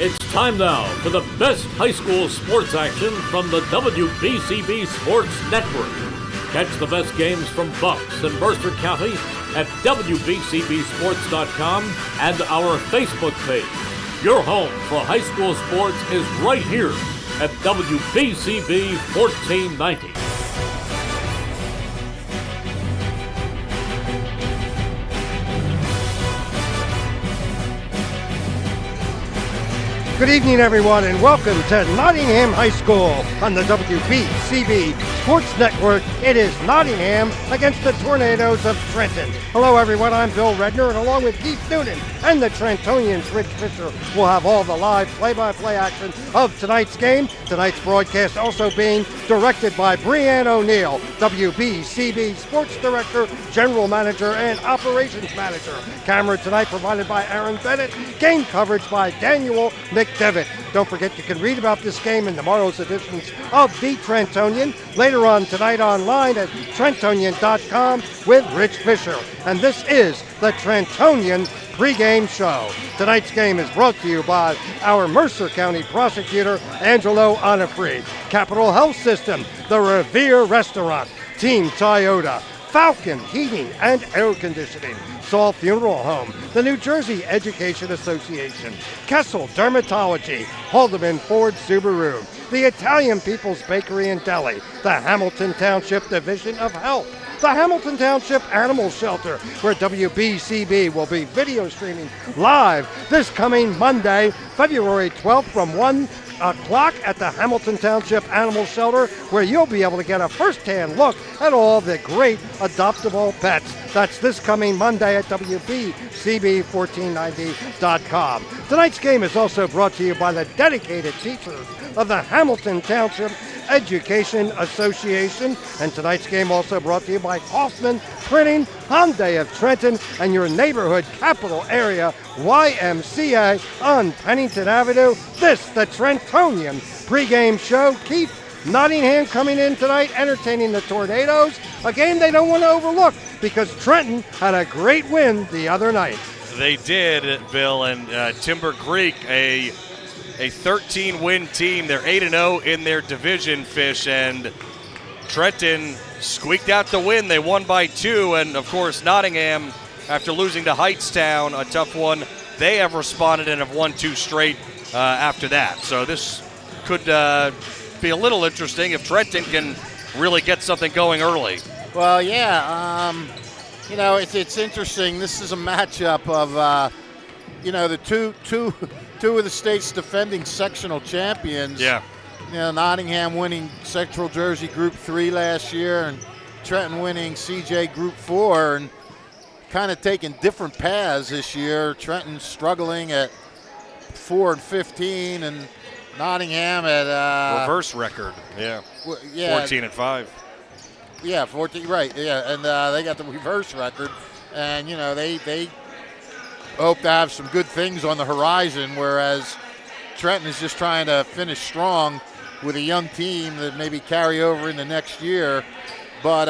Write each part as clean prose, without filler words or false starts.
It's time now for the best high school sports action from the WBCB Sports Network. Catch the best games from Bucks and Mercer County at WBCBsports.com and our Facebook page. Your home for high school sports is right here at WBCB 1490. Good evening, everyone, and welcome to Nottingham High School on the WBCB Sports Network. It is Nottingham against the Tornadoes of Trenton. Hello, everyone. I'm Bill Redner, and along with Keith Noonan and the Trentonians, Rich Fisher, we'll have all the live play-by-play action of tonight's game. Tonight's broadcast also being directed by Breanne O'Neill, WBCB Sports Director, General Manager, and Operations Manager. Camera tonight provided by Aaron Bennett. Game coverage by Daniel McDevitt. Don't forget you can read about this game in tomorrow's editions of The Trentonian. Later on tonight online at Trentonian.com with Rich Fisher. And this is the Trentonian pregame show. Tonight's game is brought to you by our Mercer County prosecutor, Angelo Onifree, Capital Health System, the Revere Restaurant, Team Toyota, Falcon Heating and Air Conditioning, Saul Funeral Home, the New Jersey Education Association, Kessel Dermatology, Haldeman Ford Subaru, the Italian People's Bakery and Deli, the Hamilton Township Division of Health, the Hamilton Township Animal Shelter, where WBCB will be video streaming live this coming Monday, February 12th from 1 o'clock at the Hamilton Township Animal Shelter, where you'll be able to get a first-hand look at all the great adoptable pets. That's this coming Monday at WBCB1490.com. Tonight's game is also brought to you by the dedicated teachers of the Hamilton Township Education Association. And tonight's game also brought to you by Hoffman Printing, Hyundai of Trenton, and your neighborhood capital area YMCA on Pennington Avenue. This, the Trentonian pregame show. Keith, Nottingham coming in tonight, entertaining the Tornadoes, a game they don't want to overlook because Trenton had a great win the other night. They did, Bill, and Timber Creek, a 13-win team. They're 8-0 in their division, Fish, and Trenton squeaked out the win. They won by 2, and of course Nottingham, after losing to Heightstown, a tough one, they have responded and have won 2 straight after that. So this could be a little interesting if Trenton can really get something going early. Well, yeah, it's interesting. This is a matchup of, the two of the state's defending sectional champions. Yeah. Nottingham winning Central Jersey Group 3 last year, and Trenton winning CJ Group 4, and kind of taking different paths this year. Trenton struggling at 4-15, and Nottingham at reverse record. Yeah. 14-5. Yeah, 14. Right. Yeah, and they got the reverse record, and they hope to have some good things on the horizon, whereas Trenton is just trying to finish strong with a young team that maybe carry over into next year. But,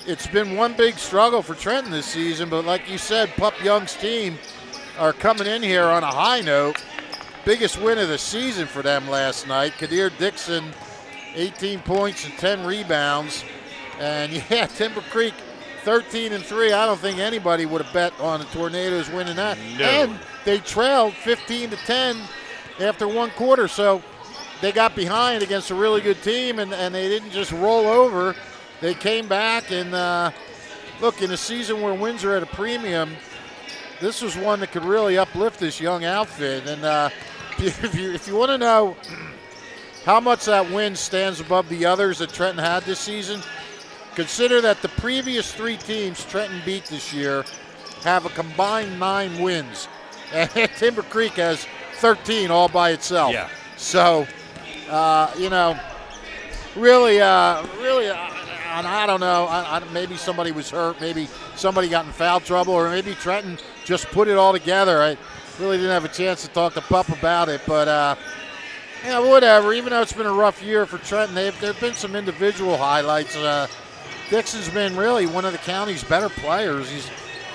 it's been one big struggle for Trenton this season, but like you said, Pup Young's team are coming in here on a high note. Biggest win of the season for them last night. Kadir Dixon, 18 points and 10 rebounds. And, Timber Creek, 13-3. I don't think anybody would have bet on the Tornadoes winning that. No. And they trailed 15-10 after one quarter. So they got behind against a really good team, and they didn't just roll over. They came back, and look, in a season where wins are at a premium, this was one that could really uplift this young outfit. And if you want to know how much that win stands above the others that Trenton had this season, consider that the previous 3 teams Trenton beat this year have a combined 9 wins. And Timber Creek has 13 all by itself. Yeah. So, really, I don't know. Maybe somebody was hurt. Maybe somebody got in foul trouble, or maybe Trenton just put it all together. I really didn't have a chance to talk to Pup about it, but whatever. Even though it's been a rough year for Trenton, there have been some individual highlights. Dixon's been really one of the county's better players. He's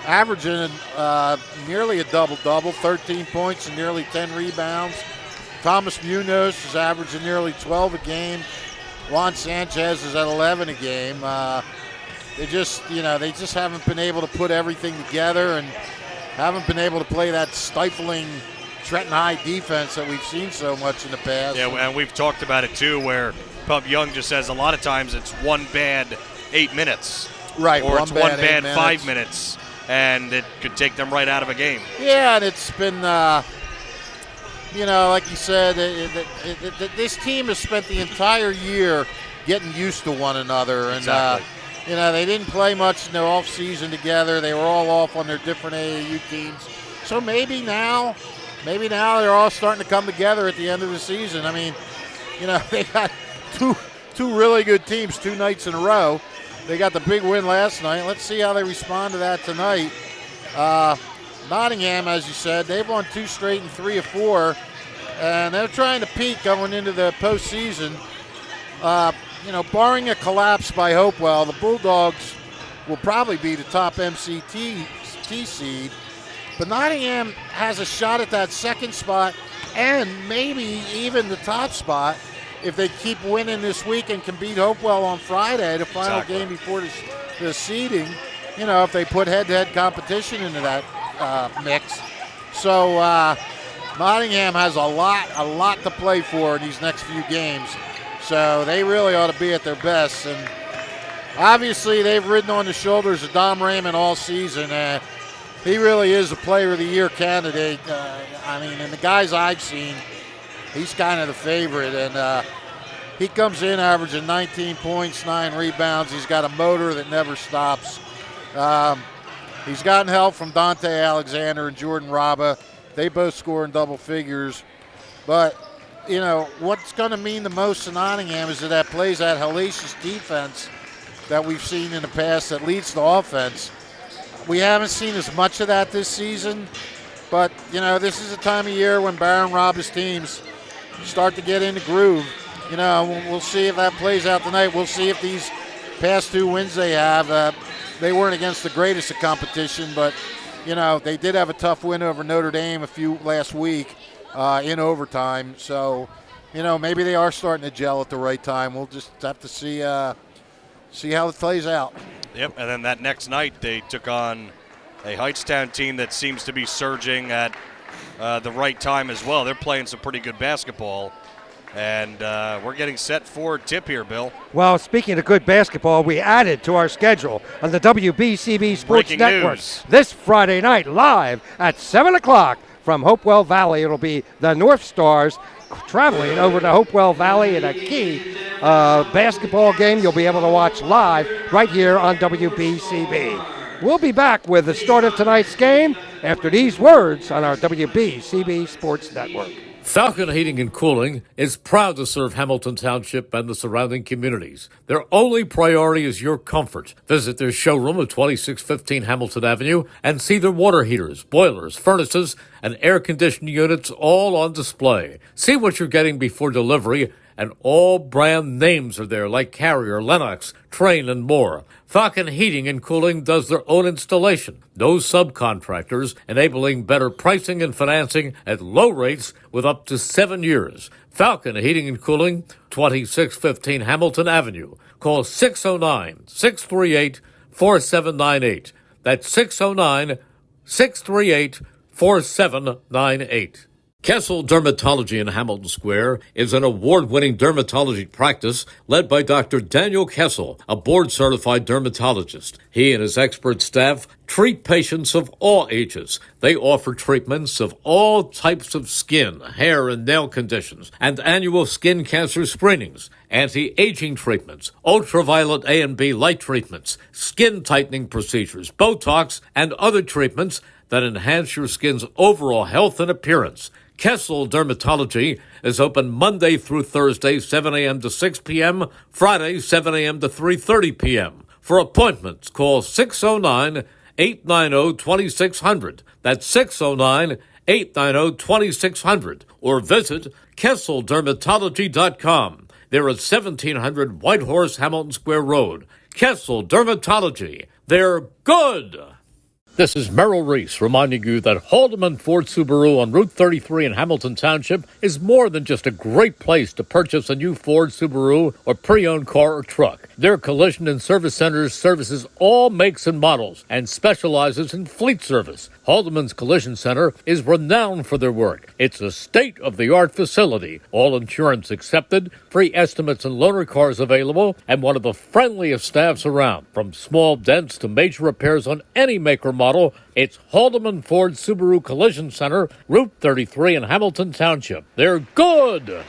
averaging nearly a double-double, 13 points and nearly 10 rebounds. Thomas Munoz is averaging nearly 12 a game. Juan Sanchez is at 11 a game. They just haven't been able to put everything together and haven't been able to play that stifling Trenton High defense that we've seen so much in the past. Yeah, and we've talked about it too, where Pump Young just says a lot of times it's one bad 8 minutes. Right, or it's one bad 8 5 minutes, and it could take them right out of a game. Yeah, and it's been, like you said, this team has spent the entire year getting used to one another. And, Exactly. They didn't play much in their off-season together. They were all off on their different AAU teams. So maybe now they're all starting to come together at the end of the season. I mean, they got two really good teams 2 nights in a row. They got the big win last night. Let's see how they respond to that tonight. Nottingham, as you said, they've won 2 straight and 3 of 4, and they're trying to peak going into the postseason. Barring a collapse by Hopewell, the Bulldogs will probably be the top MCT seed. But Nottingham has a shot at that second spot and maybe even the top spot if they keep winning this week and can beat Hopewell on Friday, the final game before the seeding. If they put head-to-head competition into that mix. So Nottingham has a lot to play for in these next few games. So they really ought to be at their best. And obviously they've ridden on the shoulders of Dom Raymond all season. He really is a Player of the Year candidate. And the guys I've seen, he's kind of the favorite. And he comes in averaging 19 points, 9 rebounds. He's got a motor that never stops. He's gotten help from Dante Alexander and Jordan Raba. They both score in double figures. But, what's going to mean the most to Nottingham is that plays that hellacious defense that we've seen in the past that leads to offense. We haven't seen as much of that this season, but, this is a time of year when Baron Robb's teams start to get in the groove. We'll see if that plays out tonight. We'll see if these past 2 wins they have, they weren't against the greatest of competition, but, they did have a tough win over Notre Dame last week in overtime. So, maybe they are starting to gel at the right time. We'll just have to see how it plays out. Yep, and then that next night they took on a Heightstown team that seems to be surging at the right time as well. They're playing some pretty good basketball, and we're getting set for tip here, Bill. Well, speaking of good basketball, we added to our schedule on the WBCB Sports Breaking Network news. this Friday night live at 7 o'clock from Hopewell Valley. It'll be the Northstars traveling over to Hopewell Valley in a key basketball game you'll be able to watch live right here on WBCB. We'll be back with the start of tonight's game after these words on our WBCB Sports Network. Falcon Heating and Cooling is proud to serve Hamilton Township and the surrounding communities. Their only priority is your comfort. Visit their showroom at 2615 Hamilton Avenue and see their water heaters, boilers, furnaces, and air conditioning units all on display. See what you're getting before delivery, and all brand names are there like Carrier, Lennox, Train, and more. Falcon Heating and Cooling does their own installation. No subcontractors, enabling better pricing and financing at low rates with up to 7 years. Falcon Heating and Cooling, 2615 Hamilton Avenue. Call 609-638-4798. That's 609-638-4798. Kessel Dermatology in Hamilton Square is an award-winning dermatology practice led by Dr. Daniel Kessel, a board-certified dermatologist. He and his expert staff treat patients of all ages. They offer treatments of all types of skin, hair, and nail conditions, and annual skin cancer screenings, anti-aging treatments, ultraviolet A and B light treatments, skin tightening procedures, Botox, and other treatments that enhance your skin's overall health and appearance. Kessel Dermatology is open Monday through Thursday, 7 a.m. to 6 p.m., Friday, 7 a.m. to 3:30 p.m. For appointments, call 609-890-2600. That's 609-890-2600. Or visit KesselDermatology.com. They're at 1700 Whitehorse, Hamilton Square Road. Kessel Dermatology. They're good. This is Merrill Reese reminding you that Haldeman Ford Subaru on Route 33 in Hamilton Township is more than just a great place to purchase a new Ford Subaru or pre-owned car or truck. Their collision and service centers services all makes and models and specializes in fleet service. Haldeman's Collision Center is renowned for their work. It's a state-of-the-art facility, all insurance accepted, free estimates and loaner cars available, and one of the friendliest staffs around. From small dents to major repairs on any make or model, it's Haldeman Ford Subaru Collision Center, Route 33 in Hamilton Township. They're good!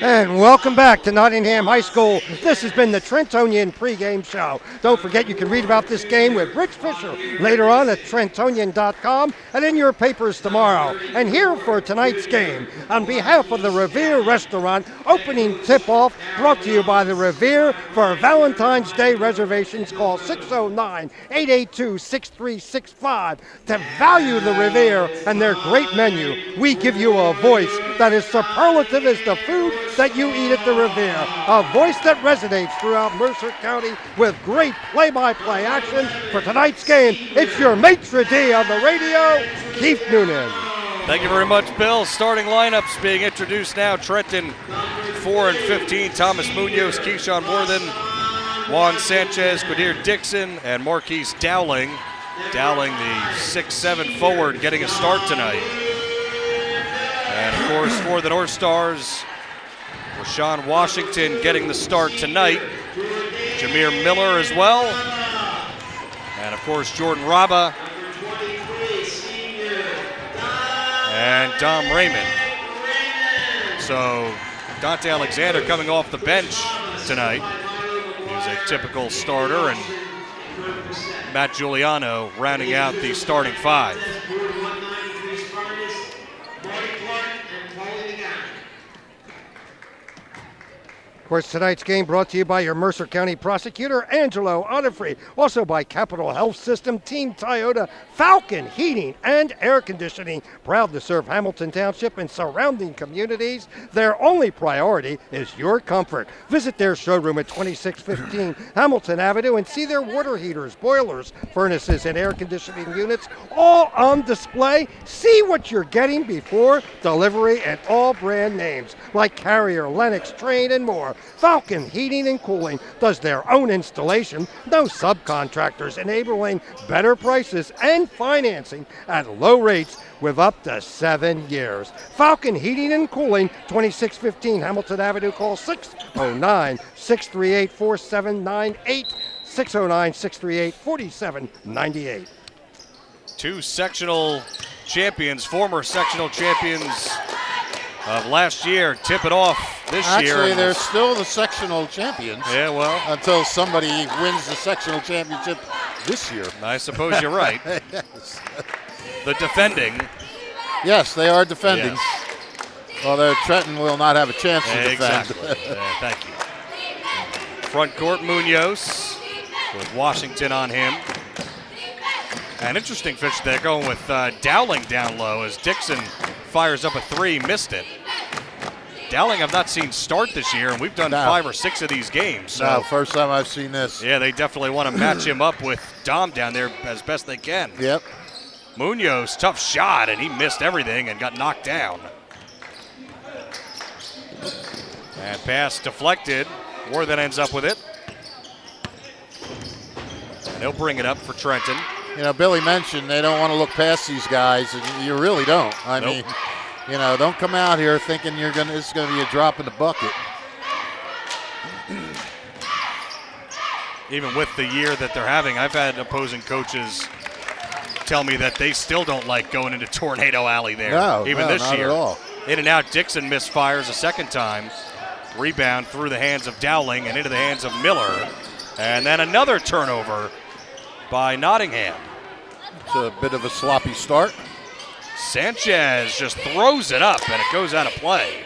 And welcome back to Nottingham High School. This has been the Trentonian pregame show. Don't forget you can read about this game with Rich Fisher later on at Trentonian.com and in your papers tomorrow. And here for tonight's game, on behalf of the Revere Restaurant, opening tip-off brought to you by the Revere. For Valentine's Day reservations, call 609-882-6365. To value the Revere and their great menu, we give you a voice that is superlative as the food that you eat at the Revere. A voice that resonates throughout Mercer County with great play-by-play action. For tonight's game, it's your maitre d' on the radio, Keith Noonan. Thank you very much, Bill. Starting lineups being introduced now. Trenton, 4 and 15. Thomas Munoz, Keyshawn Worthen, Juan Sanchez, Quadir Dixon, and Marquise Dowling. Dowling, the 6'7" forward, getting a start tonight. And, of course, for the Northstars, Rashawn Washington getting the start tonight. Jameer Miller as well. And, of course, Jordan Raba. And Dom Raymond. So, Dante Alexander coming off the bench tonight. He's a typical starter, and Matt Giuliano rounding out the starting five. Of course, tonight's game brought to you by your Mercer County prosecutor, Angelo Onifrey. Also by Capital Health System, Team Toyota, Falcon Heating and Air Conditioning. Proud to serve Hamilton Township and surrounding communities. Their only priority is your comfort. Visit their showroom at 2615 Hamilton Avenue and see their water heaters, boilers, furnaces, and air conditioning units all on display. See what you're getting before delivery and all brand names like Carrier, Lennox, Trane, and more. Falcon Heating and Cooling does their own installation, no subcontractors, enabling better prices and financing at low rates with up to 7 years. Falcon Heating and Cooling, 2615 Hamilton Avenue. Call 609-638-4798, 609-638-4798. Two sectional champions, former sectional champions of last year, tip it off this year. Actually, they're still the sectional champions. Yeah, well. Until somebody wins the sectional championship this year. I suppose you're right. Yes. The defending. Yes, they are defending. Yes. Although Trenton will not have a chance to defend. Exactly. Thank you. Front court, Munoz with Washington on him. An interesting pitch there, going with Dowling down low as Dixon fires up a three, missed it. Dowling I've not seen start this year, and we've done 5 or 6 of these games. So no, first time I've seen this. Yeah, they definitely want to match him up with Dom down there as best they can. Yep. Munoz, tough shot, and he missed everything and got knocked down. And pass deflected. Worthen ends up with it. And he'll bring it up for Trenton. You know, Billy mentioned they don't want to look past these guys, and you really don't. I mean, you know, don't come out here thinking it's going to be a drop in the bucket. Even with the year that they're having, I've had opposing coaches tell me that they still don't like going into Tornado Alley there. No, even this not year. At all. In and out, Dixon misfires a second time. Rebound through the hands of Dowling and into the hands of Miller. And then another turnover by Nottingham. It's a bit of a sloppy start. Sanchez just throws it up and it goes out of play.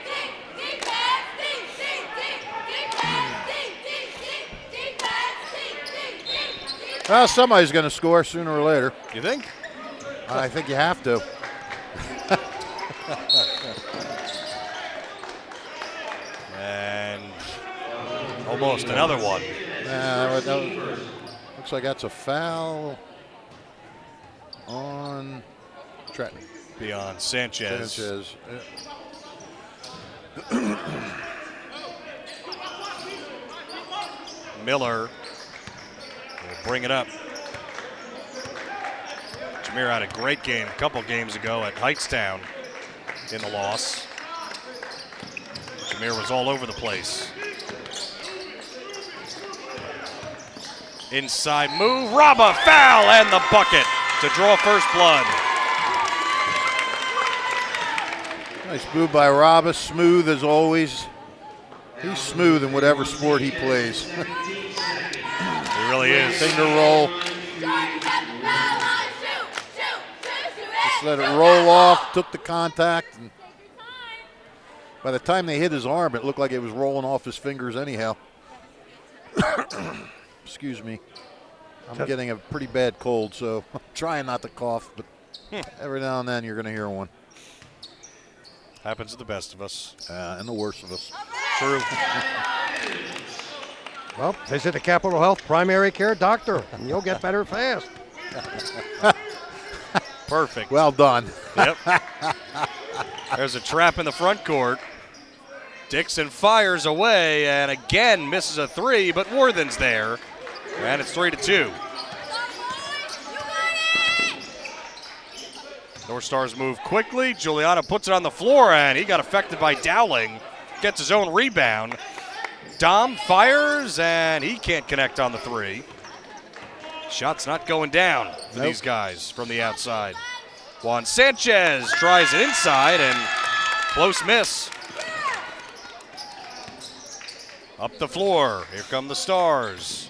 Well, somebody's going to score sooner or later. You think? I think you have to. And almost another one. Looks like that's a foul. on Trenton. Beyond Sanchez. Miller will bring it up. Jameer had a great game a couple games ago at Heightstown in the loss. Jameer was all over the place. Inside move, Raba foul and the bucket to draw first blood. Nice move by Raba, smooth as always. He's smooth in whatever sport he plays. He really is. Finger roll. Just let it roll off, took the contact. And by the time they hit his arm, it looked like it was rolling off his fingers anyhow. Excuse me. I'm getting a pretty bad cold, so I'm trying not to cough, but every now and then you're going to hear one. Happens to the best of us. And the worst of us. True. Well, visit a Capital Health primary care doctor, and you'll get better fast. Perfect. Well done. Yep. There's a trap in the front court. Dixon fires away and again misses a three, but Worthen's there. And it's 3-2. Northstars move quickly. Giuliano puts it on the floor, and he got affected by Dowling. Gets his own rebound. Dom fires, and he can't connect on the three. Shot's not going down for these guys from the outside. Juan Sanchez tries it inside, and close miss. Up the floor, here come the Stars.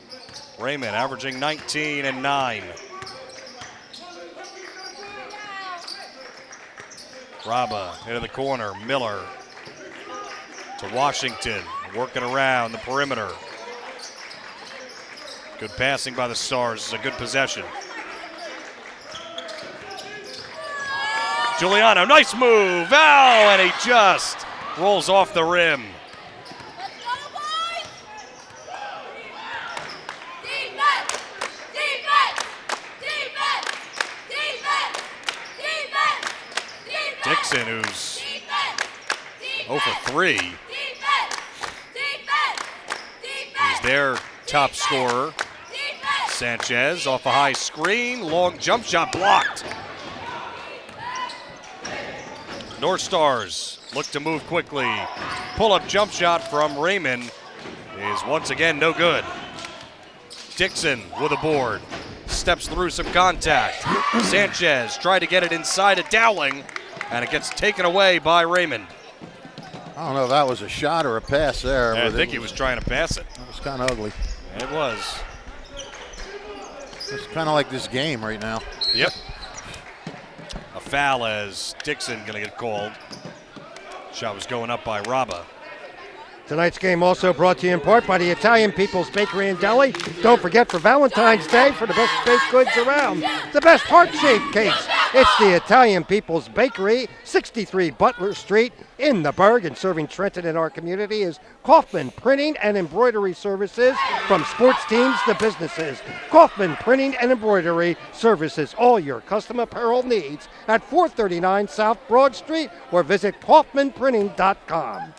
Raymond averaging 19 and 9. Raba into the corner, Miller to Washington, working around the perimeter. Good passing by the Stars, it's a good possession. Giuliano, nice move, and he just rolls off the rim. Dixon, who's 0 for 3. He's their top scorer. Sanchez off a high screen, long jump shot blocked. Northstars look to move quickly. Pull-up jump shot from Raymond is once again no good. Dixon with a board. Steps through some contact. Sanchez tried to get it inside of Dowling, and it gets taken away by Raymond. I don't know if that was a shot or a pass there. I think he was trying to pass it. It was kind of ugly. It was. It's kind of like this game right now. Yep. A foul as Dixon going to get called. Shot was going up by Raba. Tonight's game also brought to you in part by the Italian People's Bakery and Deli. Don't forget for Valentine's Day, for the best baked goods around, the best heart-shaped cakes. It's the Italian People's Bakery, 63 Butler Street in the Burg, and serving Trenton and our community is Kaufman Printing and Embroidery Services. From sports teams to businesses, Kaufman Printing and Embroidery services all your custom apparel needs at 439 South Broad Street or visit kaufmanprinting.com.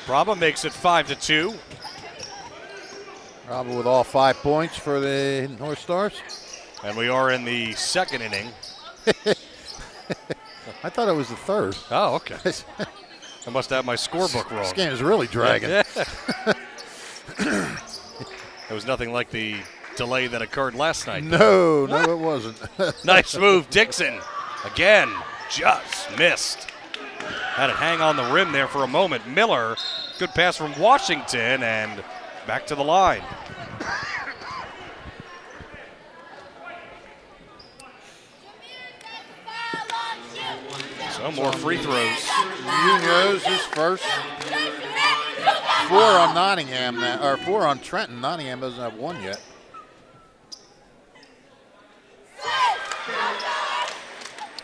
Raba makes it 5-2. Raba with all 5 points for the Northstars. And we are in the second inning. I thought it was the third. Oh, okay. I must have my scorebook wrong. This game is really dragging. Yeah. It was nothing like the delay that occurred last night. No, it wasn't. Nice move, Dixon. Again, just missed. Had it hang on the rim there for a moment. Miller, good pass from Washington, and back to the line. So more free throws. Munoz is first. 4 on Nottingham, or 4 on Trenton. Nottingham doesn't have 1 yet.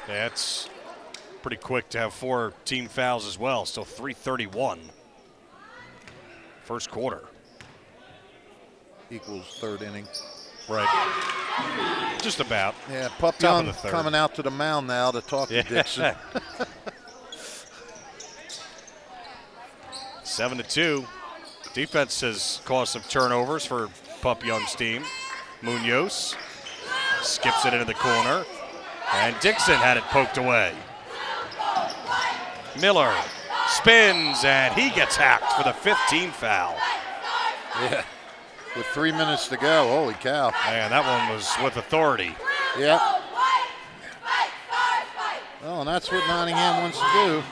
That's pretty quick to have 4 team fouls as well. Still 3:31. First quarter. equals third inning. Right. Just about. Yeah, Pup Top of Young the third. coming out to the mound now to talk to Dixon. 7-2. Defense has caused some turnovers for Pup Young's team. Munoz skips it into the corner, and Dixon had it poked away. Miller spins, and he gets hacked for the 15th foul. Yeah, with 3 minutes to go. Holy cow. Man, that one was with authority. Yep. Well, and that's what Nottingham wants to do.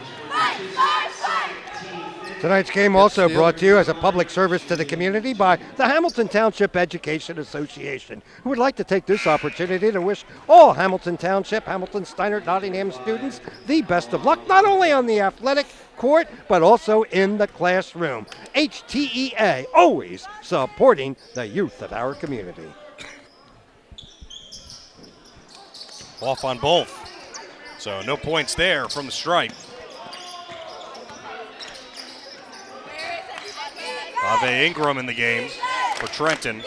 Tonight's game also brought to you as a public service to the community by the Hamilton Township Education Association, who would like to take this opportunity to wish all Hamilton Township, Hamilton Steinert, Nottingham students the best of luck, not only on the athletic court, but also in the classroom. HTEA, always supporting the youth of our community. Off on both. So no points there from the stripe. Ave Ingram in the game for Trenton.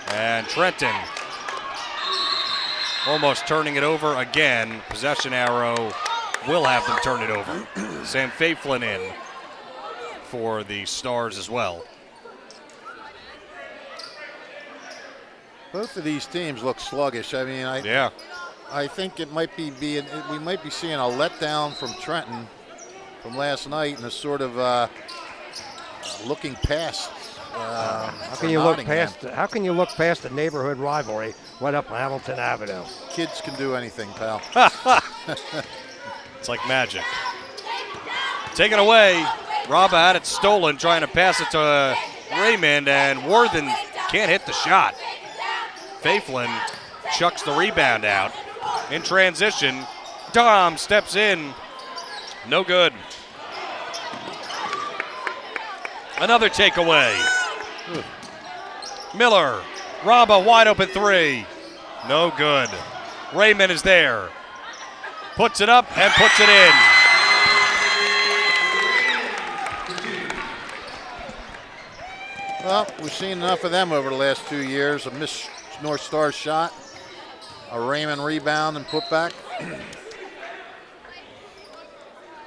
And Trenton almost turning it over again. Possession arrow will have them turn it over. Sam Faiflin in for the Stars as well. Both of these teams look sluggish. I mean, I think it might be we might be seeing a letdown from Trenton from last night and a sort of looking past. How can you look past the neighborhood rivalry right up Hamilton Avenue? Kids can do anything, pal. It's like magic. Taken away. Rabba had it stolen, trying to pass it to Raymond, and Worthen can't hit the shot. Faiflin chucks the rebound out. In transition, Dom steps in. No good. Another takeaway. Miller, Rabba wide open three. No good. Raymond is there. Puts it up and puts it in. Well, we've seen enough of them over the last 2 years. A missed North Star shot, a Raymond rebound and putback.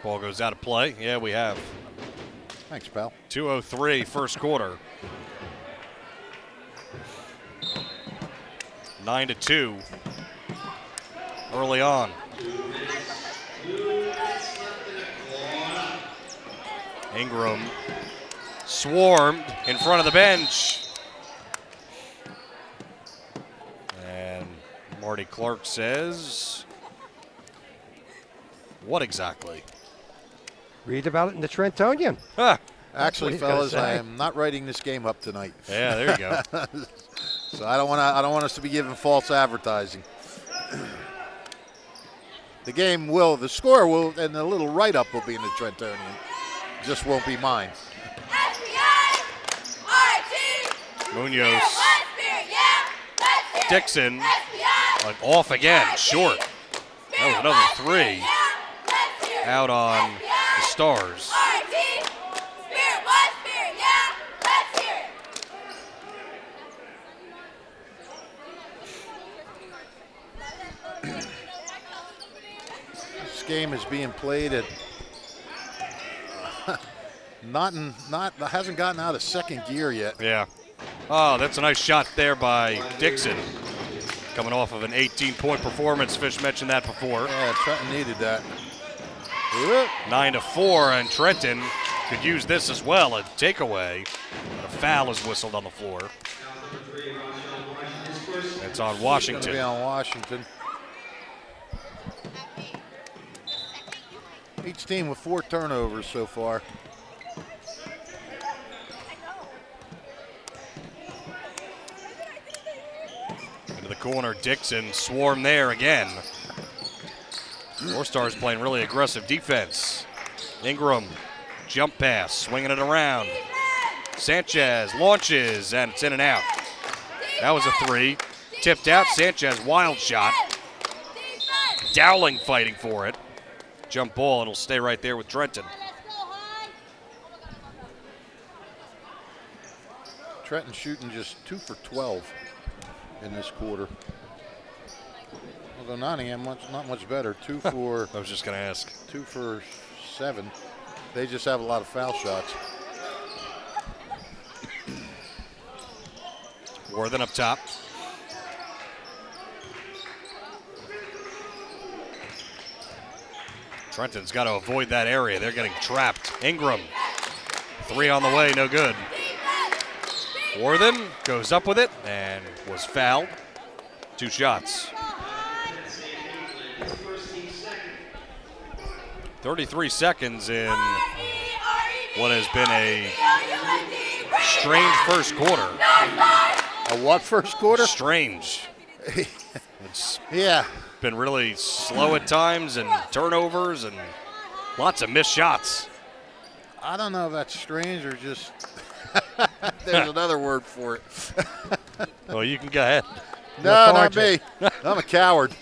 Ball goes out of play. Yeah, we have. Thanks, pal. 2:03 first quarter. 9-2 early on. Ingram swarmed in front of the bench. And Marty Clark says, what exactly? Read about it in the Trentonian. Huh. Actually, fellas, I am not writing this game up tonight. Yeah, there you go. So I don't want us to be giving false advertising. The score will, and the little write-up will be in the Trentonian. Just won't be mine. Munoz. Dixon. Like off again, short. That was another three. Out on the Stars. This game is being played at hasn't gotten out of second gear yet. Yeah. Oh, that's a nice shot there by Dixon. Coming off of an 18-point performance. Fish mentioned that before. Yeah, Trenton needed that. 9-4, and Trenton could use this as well. A takeaway. But a foul is whistled on the floor. It's on Washington. It's gonna be on Washington. Each team with 4 turnovers so far. Into the corner, Dixon swarm there again. Northstars playing really aggressive defense. Ingram, jump pass, swinging it around. Sanchez launches, and it's in and out. That was a three. Tipped out, Sanchez, wild shot. Dowling fighting for it. Jump ball, it'll stay right there with Trenton. Trenton shooting just 2 for 12 in this quarter. Although Nottingham not much better. 2 for. I was just going to ask. 2 for 7. They just have a lot of foul shots. Worthen up top. Trenton's got to avoid that area. They're getting trapped. Ingram. 3 on the way, no good. Worthen goes up with it and was fouled. 2 shots. 33 seconds in what has been a strange first quarter. A what first quarter? Strange. It's Yeah. been really slow at times and turnovers and lots of missed shots. I don't know if that's strange or just there's another word for it. Well, you can go ahead. No, not me. I'm a coward.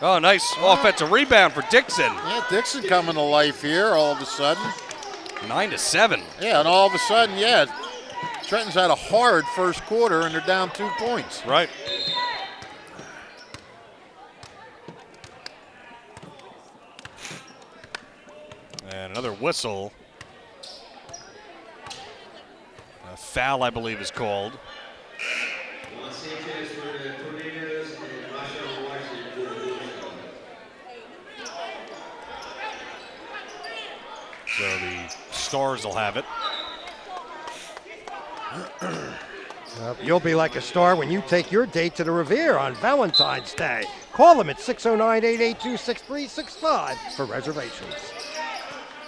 Oh, nice offensive rebound for Dixon. Yeah, Dixon coming to life here all of a sudden. 9-7. Yeah, and all of a sudden, yeah, Trenton's had a hard first quarter and they're down 2 points. Right. And another whistle. A foul, I believe, is called. So the Stars will have it. You'll be like a star when you take your date to the Revere on Valentine's Day. Call them at 609-882-6365 for reservations.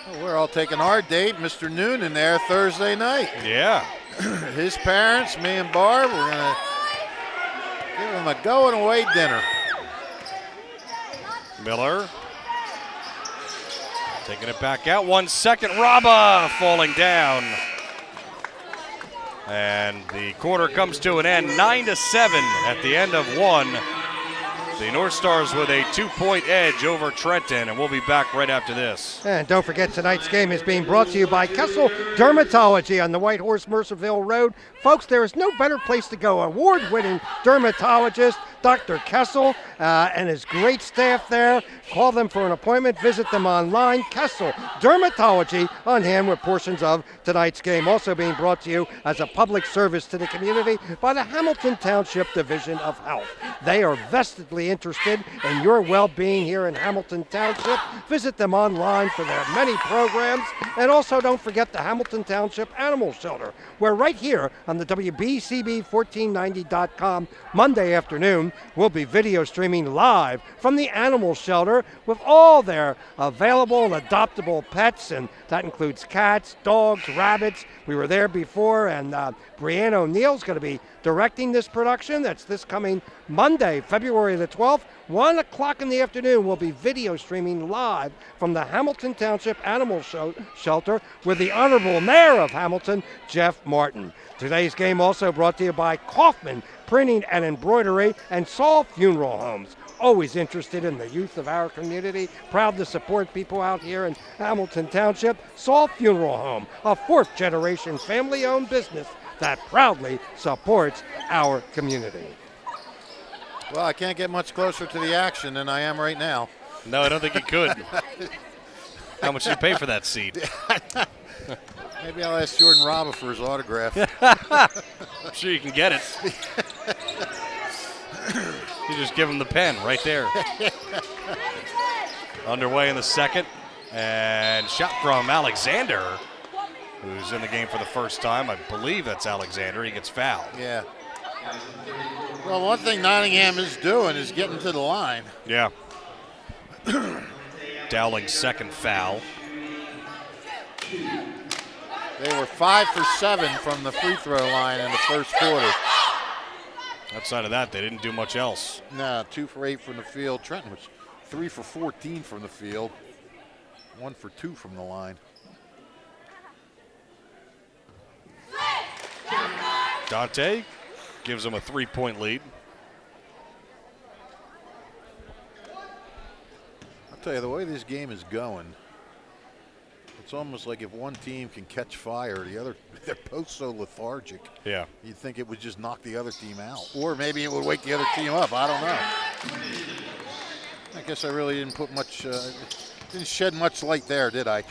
Well, we're all taking our date, Mr. Noonan there Thursday night. Yeah. His parents, me and Barb, we're going to give him a going away dinner. Miller. Taking it back out. 1 second. Raba falling down. And the quarter comes to an end. 9-7 at the end of 1. The Northstars with a 2-point edge over Trenton, and we'll be back right after this. And don't forget, tonight's game is being brought to you by Kessel Dermatology on the White Horse Mercerville Road. Folks, there is no better place to go. Award-winning dermatologist Dr. Kessel and his great staff there. Call them for an appointment. Visit them online. Kessel Dermatology on hand with portions of tonight's game. Also being brought to you as a public service to the community by the Hamilton Township Division of Health. They are vestedly interested in your well-being here in Hamilton Township. Visit them online for their many programs. And also don't forget the Hamilton Township Animal Shelter, where right here on the WBCB1490.com Monday afternoon, we'll be video streaming live from the animal shelter with all their available and adoptable pets, and that includes cats, dogs, rabbits. We were there before, and Brianne O'Neill's going to be directing this production. That's this coming Monday, February the 12th, 1 o'clock in the afternoon. We'll be video streaming live from the Hamilton Township Animal Shelter with the Honorable Mayor of Hamilton, Jeff Martin. Today's game also brought to you by Kaufman Printing and Embroidery and Saul Funeral Homes. Always interested in the youth of our community. Proud to support people out here in Hamilton Township. Saul Funeral Home, a 4th-generation family-owned business that proudly supports our community. Well, I can't get much closer to the action than I am right now. No, I don't think you could. How much did you pay for that seat? Maybe I'll ask Jordan Raba for his autograph. I'm sure you can get it. You just give him the pen right there. Underway in the second. And shot from Alexander, who's in the game for the first time. I believe that's Alexander. He gets fouled. Yeah. Well, one thing Nottingham is doing is getting to the line. Yeah. Dowling's second foul. They were 5 for 7 from the free throw line in the first quarter. Outside of that, they didn't do much else. No, 2 for 8 from the field. Trenton was 3 for 14 from the field. 1 for 2 from the line. Dante gives them a 3-point lead. I'll tell you, the way this game is going, It's almost like if one team can catch fire, they're both so lethargic. Yeah. You'd think it would just knock the other team out. Or maybe it would wake the other team up. I don't know. I guess I really didn't put much, didn't shed much light there, did I?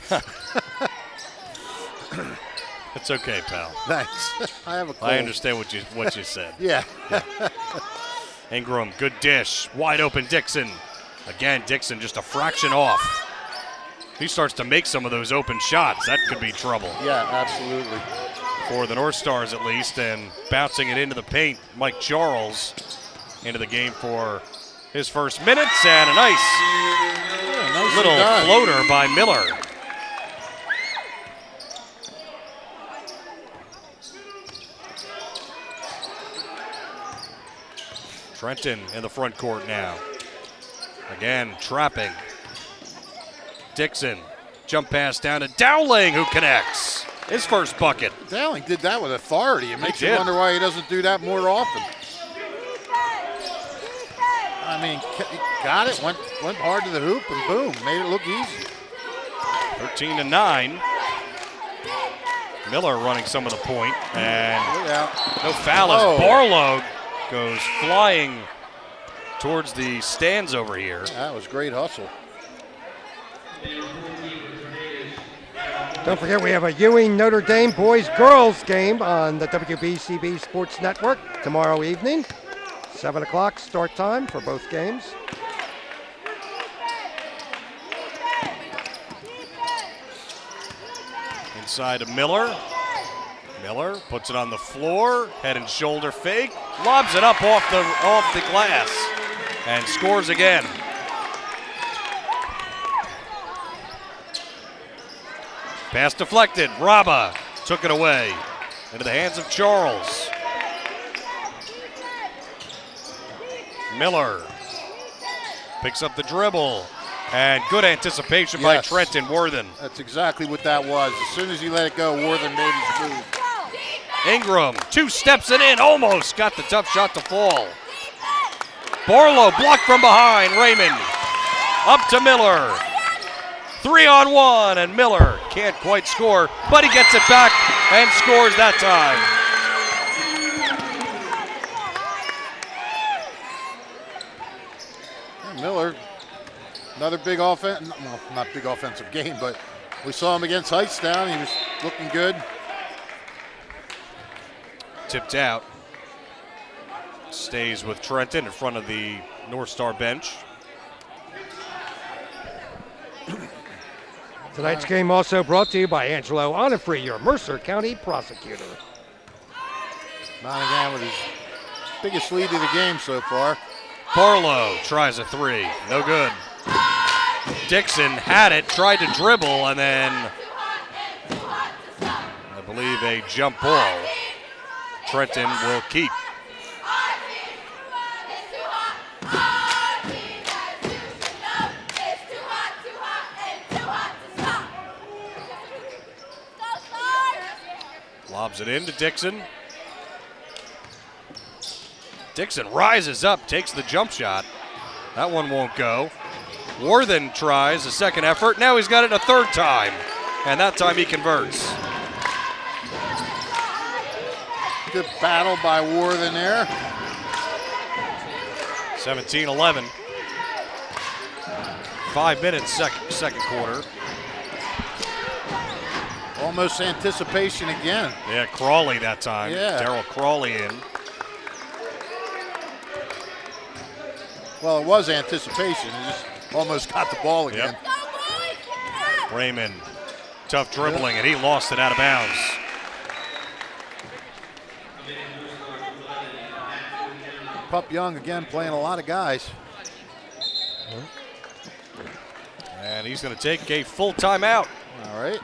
It's okay, pal. Thanks. I have a cold. I understand what you said. Yeah. Ingram, good dish. Wide open Dixon. Again, Dixon just a fraction off. He starts to make some of those open shots. That could be trouble. Yeah, absolutely. For the North Stars, at least, and bouncing it into the paint, Mike Charles into the game for his first minutes, and a nice little floater by Miller. Trenton in the front court now. Again, trapping. Dixon, jump pass down to Dowling, who connects. His first bucket. Dowling did that with authority. It makes you did. wonder why he doesn't do that more often. I mean, got it, went hard to the hoop, and boom, made it look easy. 13-9. Miller running some of the point, and no foul as Barlow goes flying towards the stands over here. That was great hustle. Don't forget, we have a Ewing Notre Dame boys-girls game on the WBCB Sports Network tomorrow evening. 7 o'clock start time for both games. Inside to Miller. Miller puts it on the floor, head and shoulder fake, lobs it up off the glass, and scores again. Pass deflected. Raba took it away into the hands of Charles. Miller picks up the dribble, and good anticipation by Trenton Worthen. That's exactly what that was. As soon as he let it go, Worthen made his move. Ingram, 2 steps and in, almost got the tough shot to fall. Barlow blocked from behind. Raymond up to Miller. 3-on-1, and Miller can't quite score, but he gets it back and scores that time. And Miller, another big offense, well, not big offensive game, but we saw him against Hightstown. He was looking good. Tipped out. Stays with Trenton in front of the North Star bench. Tonight's game also brought to you by Angelo Onifree, your Mercer County prosecutor. Nottingham with his biggest lead of the game so far. Barlow tries a 3, no good. Dixon had it, tried to dribble, and then I believe a jump ball. Trenton will keep. Lobs it into Dixon. Dixon rises up, takes the jump shot. That one won't go. Worthen tries a second effort. Now he's got it a third time, and that time he converts. Good battle by Worthen there. 17-11. 5 minutes, second quarter. Almost anticipation again. Yeah, Crawley that time. Yeah. Darryl Crawley in. Well, it was anticipation. He just almost got the ball again. Yep. Raymond, tough dribbling, and he lost it out of bounds. Pup Young again playing a lot of guys. And he's going to take a full timeout. All right.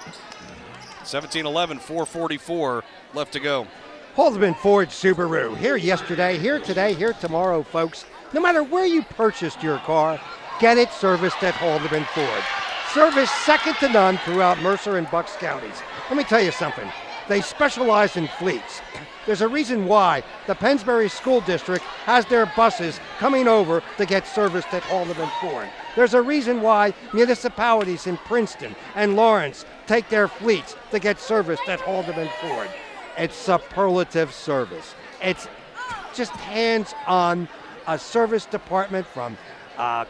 17-11, 4:44 left to go. Haldeman Ford Subaru. Here yesterday, here today, here tomorrow, folks. No matter where you purchased your car, get it serviced at Haldeman Ford. Service second to none throughout Mercer and Bucks counties. Let me tell you something. They specialize in fleets. There's a reason why the Pennsbury School District has their buses coming over to get serviced at Haldeman Ford. There's a reason why municipalities in Princeton and Lawrence take their fleets to get serviced at Haldeman Ford. It's superlative service. It's just hands-on, a service department from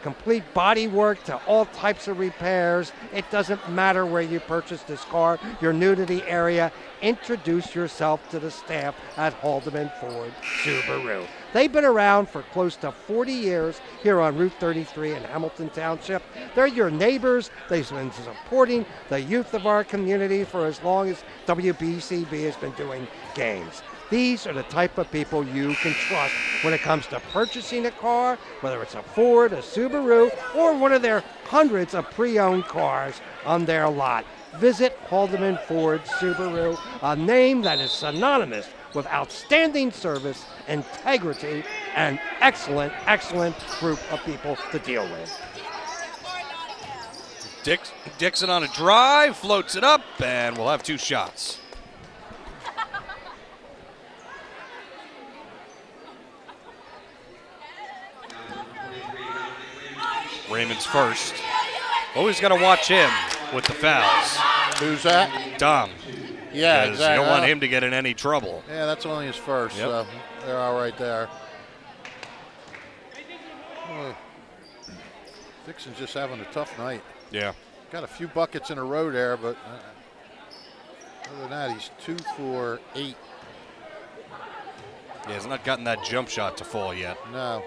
complete body work to all types of repairs. It doesn't matter where you purchase this car. You're new to the area. Introduce yourself to the staff at Haldeman Ford Subaru. They've been around for close to 40 years here on Route 33 in Hamilton Township. They're your neighbors. They've been supporting the youth of our community for as long as WBCB has been doing games. These are the type of people you can trust when it comes to purchasing a car, whether it's a Ford, a Subaru, or one of their hundreds of pre-owned cars on their lot. Visit Haldeman Ford Subaru, a name that is synonymous with outstanding service, integrity, and excellent group of people to deal with. Dixon on a drive, floats it up, and we'll have 2 shots. Raymond's first. Always got to watch him with the fouls. Who's that? Dom. Yeah, Because exactly. you don't want him to get in any trouble. Yeah, that's only his first, Yep. so they're all right there. Dixon's just having a tough night. Yeah. Got a few buckets in a row there, but other than that, he's 2 for 8. He has not gotten that jump shot to fall yet. No.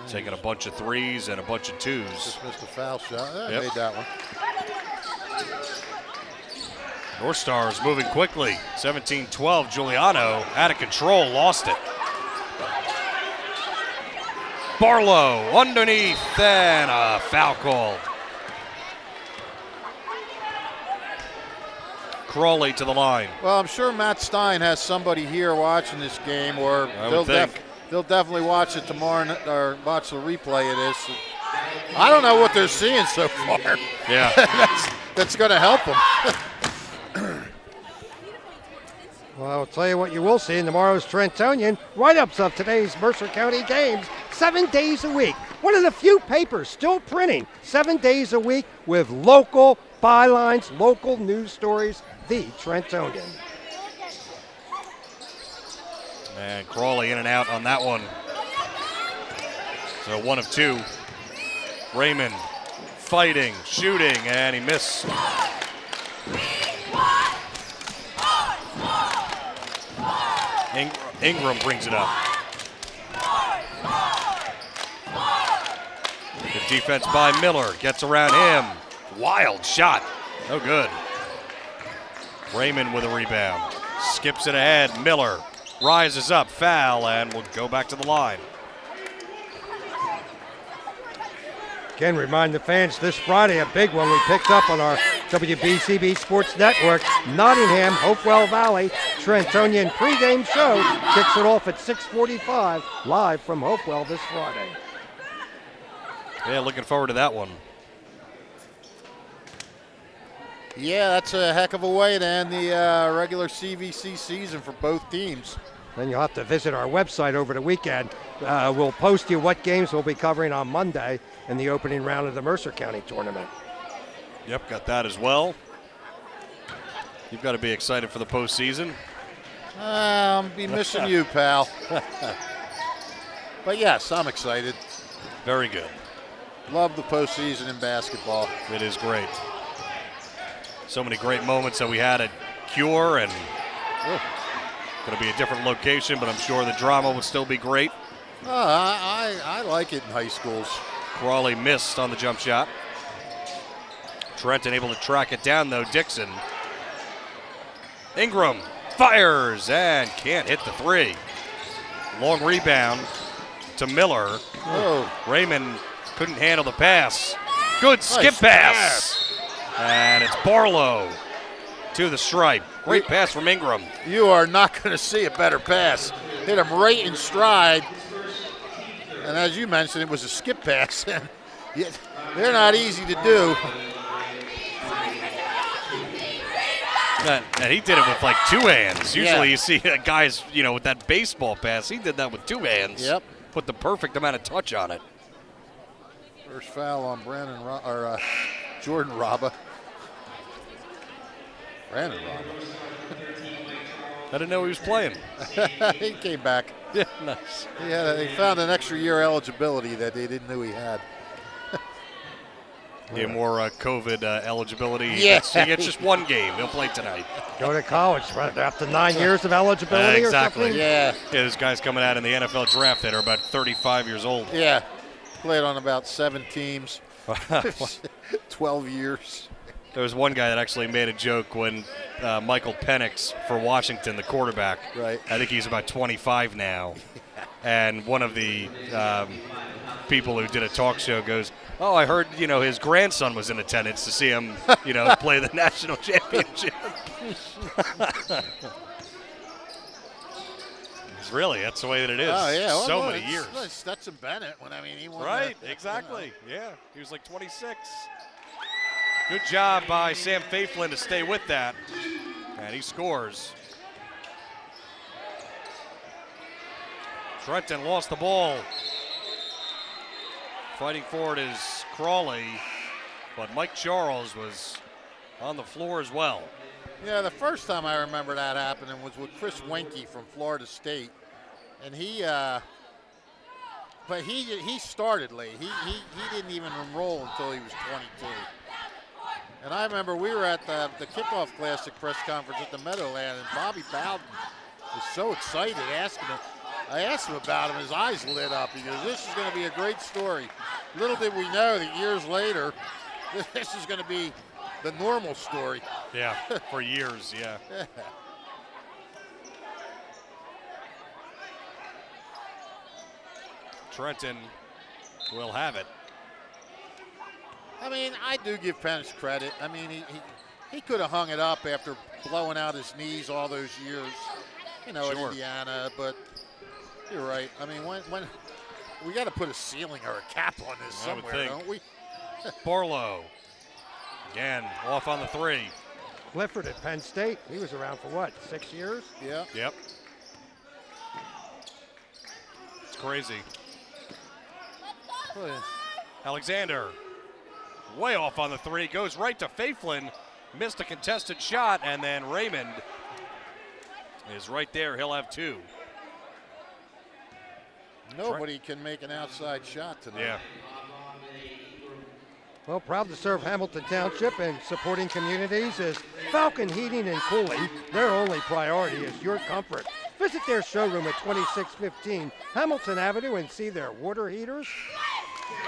Taking a bunch of 3s and a bunch of 2s. Just missed a foul shot. Yep. Made that one. Northstars moving quickly. 17-12. Giuliano out of control, lost it. Barlow underneath, and a foul call. Crawley to the line. Well, I'm sure Matt Stein has somebody here watching this game, or they'll definitely watch it tomorrow or watch the replay of this. I don't know what they're seeing so far. Yeah. that's going to help them. Well, I'll tell you what you will see in tomorrow's Trentonian write-ups of today's Mercer County games 7 days a week. One of the few papers still printing 7 days a week with local bylines, local news stories, the Trentonian. And Crawley in and out on that one. So 1 of 2. Raymond fighting, shooting, and he missed. Ingram brings it up. Good defense by Miller. Gets around him. Wild shot. No good. Raymond with a rebound. Skips it ahead. Miller rises up. Foul, and will go back to the line. Again, remind the fans this Friday, a big one we picked up on our WBCB Sports Network. Nottingham, Hopewell Valley, Trentonian pregame show kicks it off at 6:45 live from Hopewell this Friday. Yeah, looking forward to that one. Yeah, that's a heck of a way to end the regular CVC season for both teams. Then you'll have to visit our website over the weekend. We'll post you what games we'll be covering on Monday in the opening round of the Mercer County tournament. Yep, got that as well. You've got to be excited for the postseason. I'll be missing you, pal. But yes, I'm excited. Very good. Love the postseason in basketball. It is great. So many great moments that we had at Cure, and going to be a different location, but I'm sure the drama will still be great. I like it in high schools. Crawley missed on the jump shot. Trenton able to track it down, though. Dixon. Ingram fires and can't hit the 3. Long rebound to Miller. Oh. Raymond couldn't handle the pass. Good skip Nice pass. And it's Barlow to the stripe. Great pass from Ingram. You are not going to see a better pass. Hit him right in stride. And as you mentioned, it was a skip pass. They're not easy to do. And he did it with like 2 hands. Usually Yeah. you see guys, with that baseball pass. He did that with 2 hands. Yep. Put the perfect amount of touch on it. First foul on Jordan Raba. Brandon I didn't know he was playing. Raba. He came back. Yeah, nice. They found an extra year eligibility that they didn't know he had. Yeah, more COVID eligibility. Yeah. He gets just 1 game. He'll play tonight. Go to college right after 9 years of eligibility Exactly. or something? Yeah. Yeah, there's guys coming out in the NFL draft that are about 35 years old. Yeah. Played on about 7 teams. 12 years. There was one guy that actually made a joke when Michael Penix for Washington, the quarterback. Right. I think he's about 25 now. And one of the people who did a talk show goes, "Oh, I heard, his grandson was in attendance to see him, play the national championship." Really, that's the way that it is. Oh, yeah. Well, so well, many years. It's Stetson Bennett he won. Right, exactly. Yeah, he was like 26. Good job by Sam Faiflin to stay with that. And he scores. Trenton lost the ball. Fighting for it is Crawley, but Mike Charles was on the floor as well. Yeah, the first time I remember that happening was with Chris Wenke from Florida State, and but he started late. He didn't even enroll until he was 22. And I remember we were at the Kickoff Classic press conference at the Meadowland, and Bobby Bowden was so excited I asked him about him. His eyes lit up. He goes, "This is going to be a great story." Little did we know that years later, this is going to be the normal story. Yeah, for years, yeah. Trenton will have it. I do give Penix credit. He could have hung it up after blowing out his knees all those years, at Sure. Indiana. But you're right. When we got to put a ceiling or a cap on this I would somewhere, think. don't we? Barlow, again, off on the 3. Clifford at Penn State, he was around for what, 6 years? Yeah. Yep. It's crazy. Oh, yeah. Alexander, way off on the 3, goes right to Faiflin, missed a contested shot, and then Raymond is right there. He'll have 2. Nobody can make an outside shot tonight. Yeah. Well, proud to serve Hamilton Township and supporting communities is Falcon Heating and Cooling. Their only priority is your comfort. Visit their showroom at 2615 Hamilton Avenue and see their water heaters,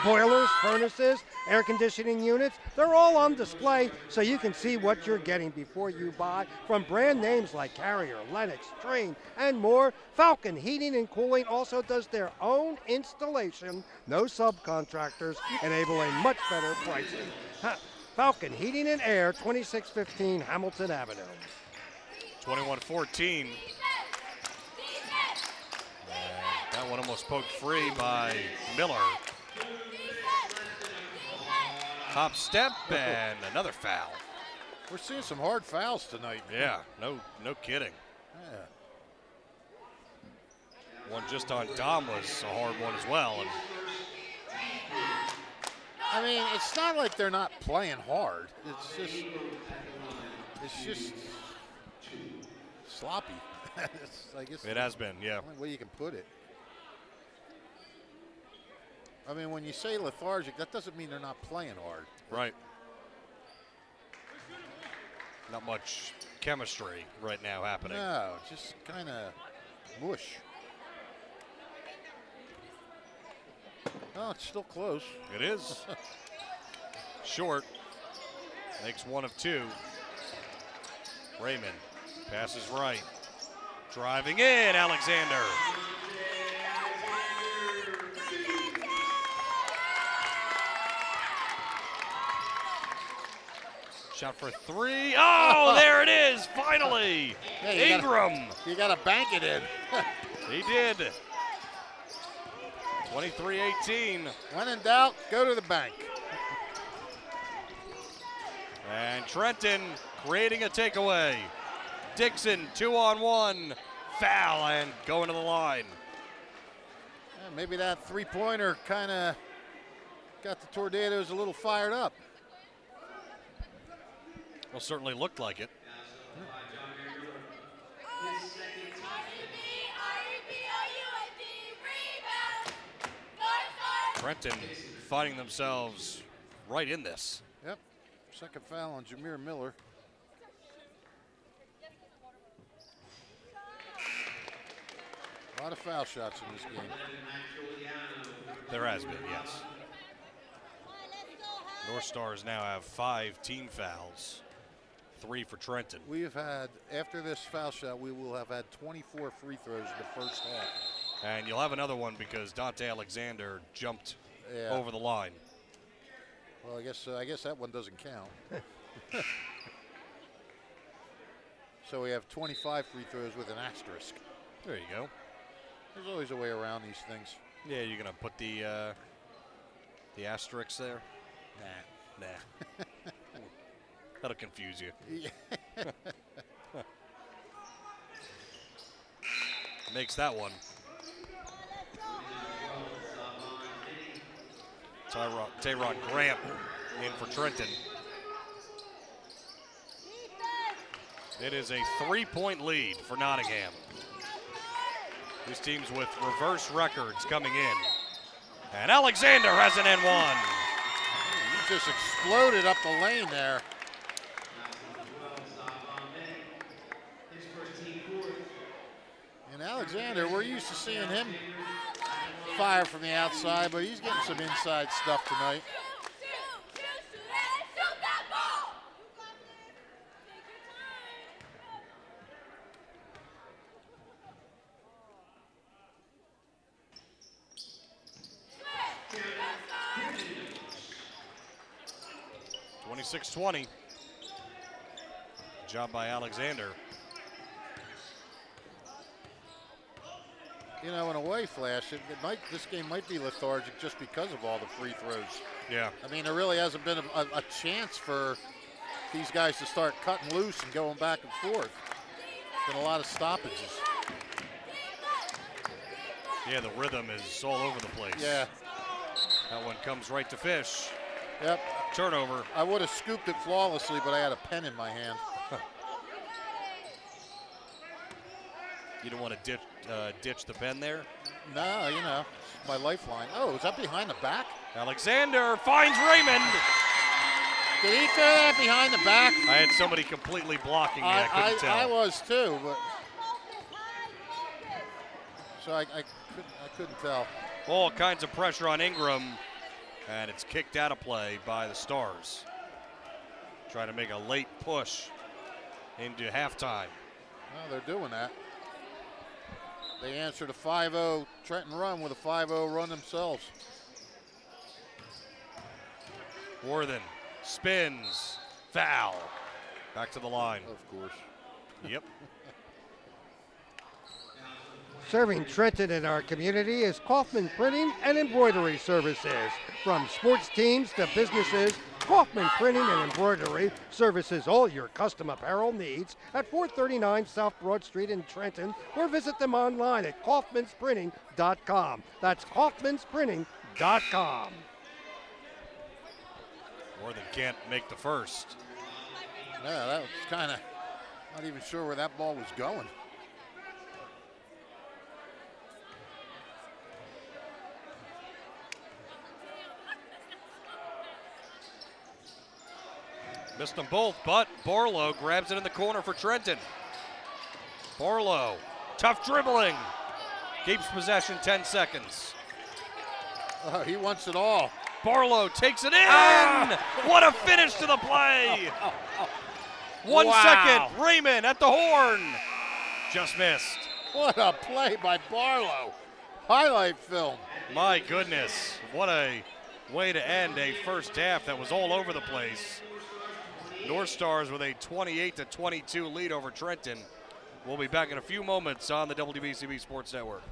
boilers, furnaces, air conditioning units. They're all on display so you can see what you're getting before you buy. From brand names like Carrier, Lennox, Trane, and more, Falcon Heating and Cooling also does their own installation, no subcontractors, enabling much better pricing. Falcon Heating and Air, 2615 Hamilton Avenue. 21-14. That one almost poked free by Miller. Top step and another foul. We're seeing some hard fouls tonight. Yeah, no kidding. Yeah. One just on Dom was a hard one as well. And It's not like they're not playing hard. It's just sloppy. I guess it has been, yeah. the only way you can put it. When you say lethargic, that doesn't mean they're not playing hard. Right. Not much chemistry right now happening. No, just kind of mush. Oh, it's still close. It is. Short. Makes 1 of 2. Raymond passes right. Driving in, Alexander. Shot for 3. Oh, there it is, finally. Yeah, you Ingram. You got to bank it in. He did. 23-18. When in doubt, go to the bank. And And Trenton creating a takeaway. Dixon 2-on-1. Foul and going to the line. Yeah, maybe that three-pointer kind of got the Tornadoes a little fired up. Well, certainly looked like it. Trenton finding themselves right in this. Yep. Second foul on Jameer Miller. A lot of foul shots in this game. There has been, yes. Northstars now have 5 team fouls, 3 for Trenton. We have had, after this foul shot, we will have had 24 free throws in the first half. And you'll have another one because Dante Alexander jumped Yeah. over the line. Well, I guess that one doesn't count. So we have 25 free throws with an asterisk. There you go. There's always a way around these things. Yeah, you're gonna put the asterisk there. Nah. That'll confuse you. Makes that one. Tayron Grant in for Trenton. It is a 3-point lead for Nottingham. These teams with reverse records coming in. And Alexander has an N1. He just exploded up the lane there. And Alexander, we're used to seeing him fire from the outside, but he's getting some inside stuff tonight. .20. Job by Alexander. You know, in a way, Flash, this game might be lethargic just because of all the free throws. Yeah. I mean, there really hasn't been a chance for these guys to start cutting loose and going back and forth. Been a lot of stoppages. Yeah, the rhythm is all over the place. Yeah. That one comes right to Fish. Yep. Turnover. I would have scooped it flawlessly, but I had a pen in my hand. You don't want to ditch the pen there? No, you know, it's my lifeline. Oh, is that behind the back? Alexander finds Raymond. Did he throw that behind the back? I had somebody completely blocking me. I couldn't tell. I was too, but so I couldn't tell. All kinds of pressure on Ingram, and it's kicked out of play by the Stars. Trying to make a late push into halftime. Well, they're doing that. They answered a 5-0 Trenton run with a 5-0 run themselves. Worthen spins, foul. Back to the line. Of course. Yep. Serving Trenton in our community is Kaufman Printing and Embroidery Services. From sports teams to businesses, Kaufman Printing and Embroidery services all your custom apparel needs at 439 South Broad Street in Trenton, or visit them online at kaufmansprinting.com. That's kaufmansprinting.com. Worthen can't make the first. Yeah, that was kind of, not even sure where that ball was going. Missed them both, but Barlow grabs it in the corner for Trenton. Barlow, tough dribbling. Keeps possession 10 seconds. Oh, he wants it all. Barlow takes it in. What a finish to the play. 1 second. Raymond at the horn. Just missed. What a play by Barlow. Highlight film. My goodness. What a way to end a first half that was all over the place. Northstars with a 28-22 lead over Trenton. We'll be back in a few moments on the WBCB Sports Network.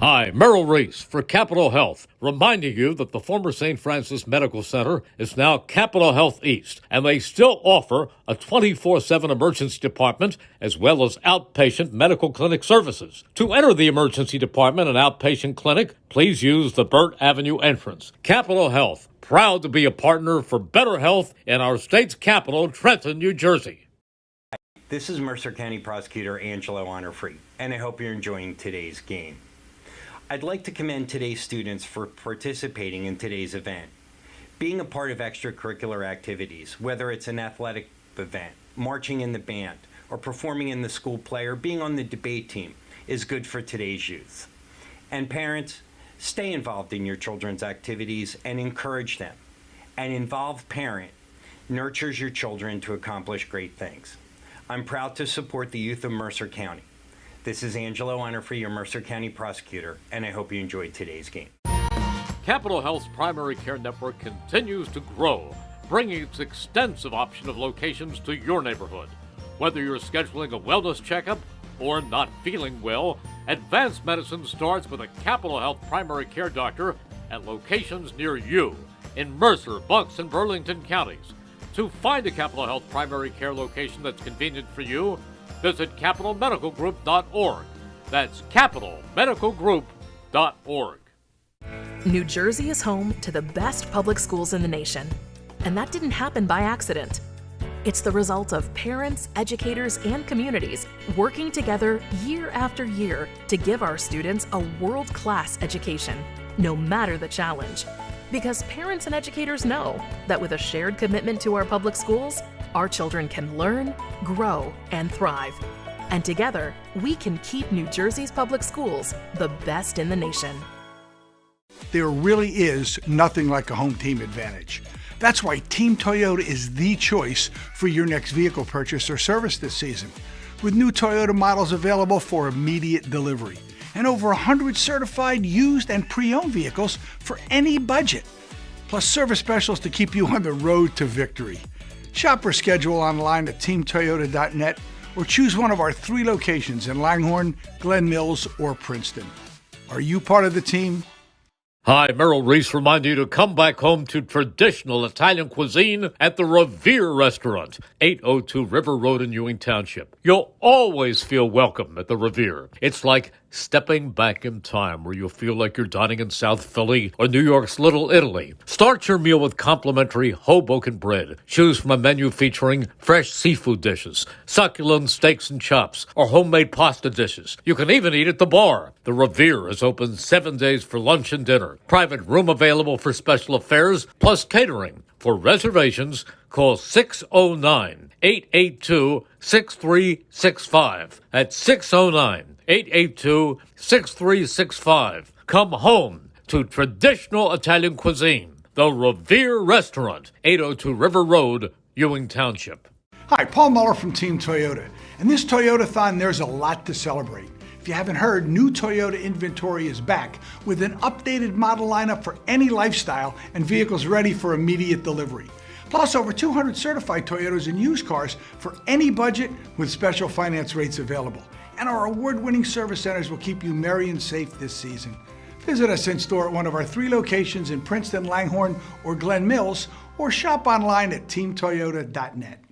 Hi, Merrill Reese for Capital Health, reminding you that the former St. Francis Medical Center is now Capital Health East, and they still offer a 24/7 emergency department as well as outpatient medical clinic services. To enter the emergency department and outpatient clinic, please use the Burt Avenue entrance. Capital Health, proud to be a partner for better health in our state's capital, Trenton, New Jersey. This is Mercer County Prosecutor Angelo Honorfree, and I hope you're enjoying today's game. I'd like to commend today's students for participating in today's event. Being a part of extracurricular activities, whether it's an athletic event, marching in the band, or performing in the school play, or being on the debate team, is good for today's youth. And parents, stay involved in your children's activities and encourage them. An involved parent nurtures your children to accomplish great things. I'm proud to support the youth of Mercer County. This is Angelo Honorfree, your Mercer County prosecutor, and I hope you enjoyed today's game. Capital Health's primary care network continues to grow, bringing its extensive option of locations to your neighborhood. Whether you're scheduling a wellness checkup or not feeling well, advanced medicine starts with a Capital Health primary care doctor at locations near you in Mercer, Bucks, and Burlington counties. To find a Capital Health primary care location that's convenient for you, visit capitalmedicalgroup.org. That's capitalmedicalgroup.org. New Jersey is home to the best public schools in the nation. And that didn't happen by accident. It's the result of parents, educators, and communities working together year after year to give our students a world-class education, no matter the challenge. Because parents and educators know that with a shared commitment to our public schools, our children can learn, grow, and thrive. And together, we can keep New Jersey's public schools the best in the nation. There really is nothing like a home team advantage. That's why Team Toyota is the choice for your next vehicle purchase or service this season. With new Toyota models available for immediate delivery and over 100 certified used and pre-owned vehicles for any budget. Plus service specials to keep you on the road to victory. Shop or schedule online at teamtoyota.net or choose one of our 3 locations in Langhorne, Glen Mills, or Princeton. Are you part of the team? Hi, Merrill Reese reminding you to come back home to traditional Italian cuisine at the Revere Restaurant, 802 River Road in Ewing Township. You'll always feel welcome at the Revere. It's like stepping back in time where you'll feel like you're dining in South Philly or New York's Little Italy. Start your meal with complimentary Hoboken bread. Choose from a menu featuring fresh seafood dishes, succulent steaks and chops, or homemade pasta dishes. You can even eat at the bar. The Revere is open 7 days for lunch and dinner. Private room available for special affairs, plus catering. For reservations, call 609-882-6365. That's 609-882-6365. Come home to traditional Italian cuisine. The Revere Restaurant, 802 River Road, Ewing Township. Hi, Paul Muller from Team Toyota. And this Toyota-thon, there's a lot to celebrate. If you haven't heard, new Toyota inventory is back with an updated model lineup for any lifestyle and vehicles ready for immediate delivery. Plus, over 200 certified Toyotas and used cars for any budget with special finance rates available. And our award-winning service centers will keep you merry and safe this season. Visit us in store at one of our 3 locations in Princeton, Langhorne, or Glen Mills, or shop online at teamtoyota.net.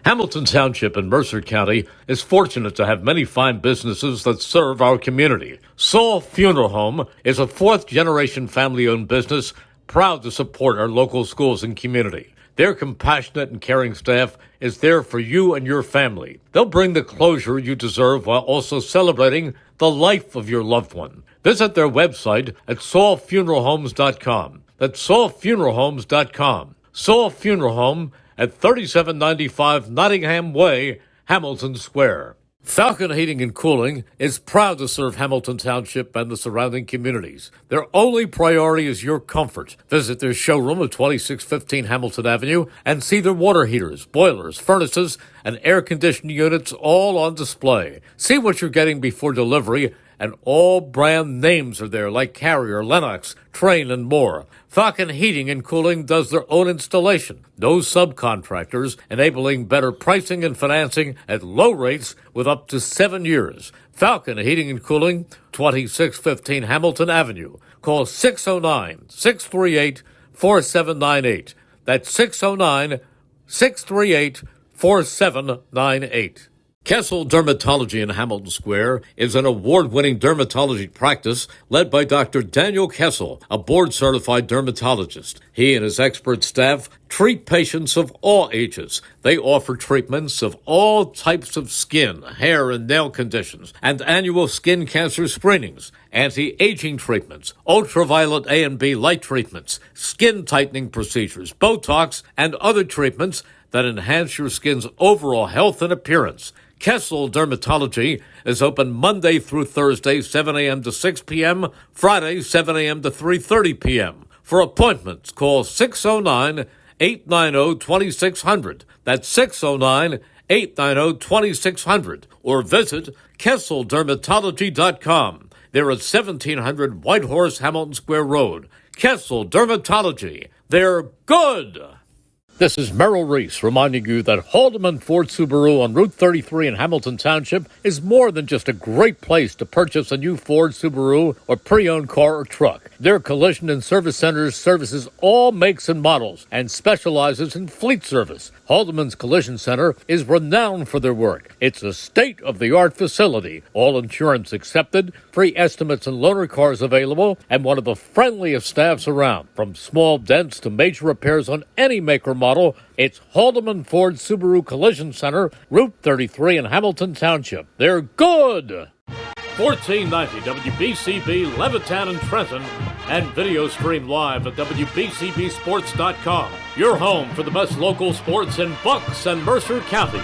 Hamilton Township in Mercer County is fortunate to have many fine businesses that serve our community. Saul Funeral Home is a 4th-generation family-owned business proud to support our local schools and community. Their compassionate and caring staff is there for you and your family. They'll bring the closure you deserve while also celebrating the life of your loved one. Visit their website at saulfuneralhomes.com. That's saulfuneralhomes.com. Saul Funeral Home at 3795 Nottingham Way, Hamilton Square. Falcon Heating and Cooling is proud to serve Hamilton Township and the surrounding communities. Their only priority is your comfort. Visit their showroom at 2615 Hamilton Avenue and see their water heaters, boilers, furnaces, and air conditioning units all on display. See what you're getting before delivery and all brand names are there like Carrier, Lennox, Train, and more. Falcon Heating and Cooling does their own installation. No subcontractors, enabling better pricing and financing at low rates with up to 7 years. Falcon Heating and Cooling, 2615 Hamilton Avenue. Call 609-638-4798. That's 609-638-4798. Kessel Dermatology in Hamilton Square is an award-winning dermatology practice led by Dr. Daniel Kessel, a board-certified dermatologist. He and his expert staff treat patients of all ages. They offer treatments of all types of skin, hair, and nail conditions, and annual skin cancer screenings, anti-aging treatments, ultraviolet A and B light treatments, skin tightening procedures, Botox, and other treatments that enhance your skin's overall health and appearance. Kessel Dermatology is open Monday through Thursday, 7 a.m. to 6 p.m., Friday, 7 a.m. to 3:30 p.m. For appointments, call 609-890-2600. That's 609-890-2600. Or visit KesselDermatology.com. They're at 1700 Whitehorse, Hamilton Square Road. Kessel Dermatology. They're good! This is Merrill Reese reminding you that Haldeman Ford Subaru on Route 33 in Hamilton Township is more than just a great place to purchase a new Ford, Subaru, or pre-owned car or truck. Their collision and service centers services all makes and models and specializes in fleet service. Haldeman's Collision Center is renowned for their work. It's a state-of-the-art facility, all insurance accepted, free estimates and loaner cars available, and one of the friendliest staffs around. From small dents to major repairs on any make or model, it's Haldeman Ford Subaru Collision Center, Route 33 in Hamilton Township. They're good! 1490 WBCB Levittown and Trenton, and video stream live at WBCBsports.com. Your home for the best local sports in Bucks and Mercer counties.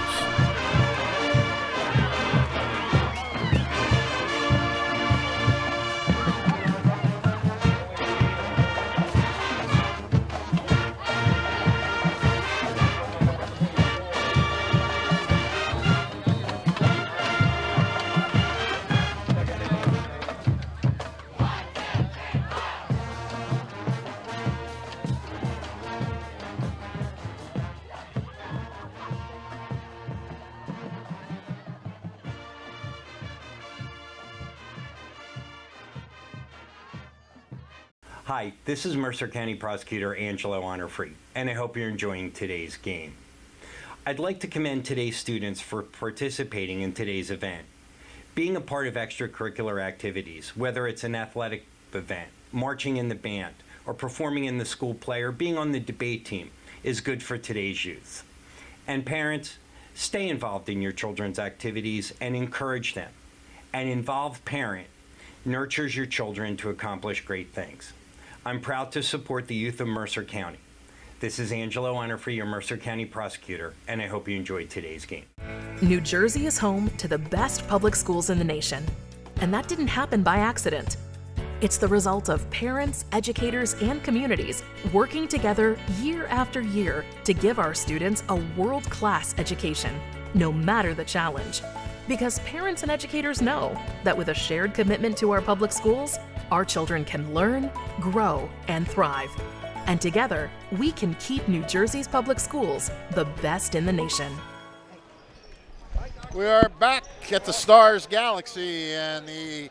Hi, this is Mercer County Prosecutor Angelo Honorfree, and I hope you're enjoying today's game. I'd like to commend today's students for participating in today's event. Being a part of extracurricular activities, whether it's an athletic event, marching in the band, or performing in the school play, or being on the debate team, is good for today's youth. And parents, stay involved in your children's activities and encourage them. An involved parent nurtures your children to accomplish great things. I'm proud to support the youth of Mercer County. This is Angelo Honorfree, your Mercer County prosecutor, and I hope you enjoyed today's game. New Jersey is home to the best public schools in the nation. And that didn't happen by accident. It's the result of parents, educators, and communities working together year after year to give our students a world-class education, no matter the challenge. Because parents and educators know that with a shared commitment to our public schools, our children can learn, grow, and thrive. And together, we can keep New Jersey's public schools the best in the nation. We are back at the Stars Galaxy, and the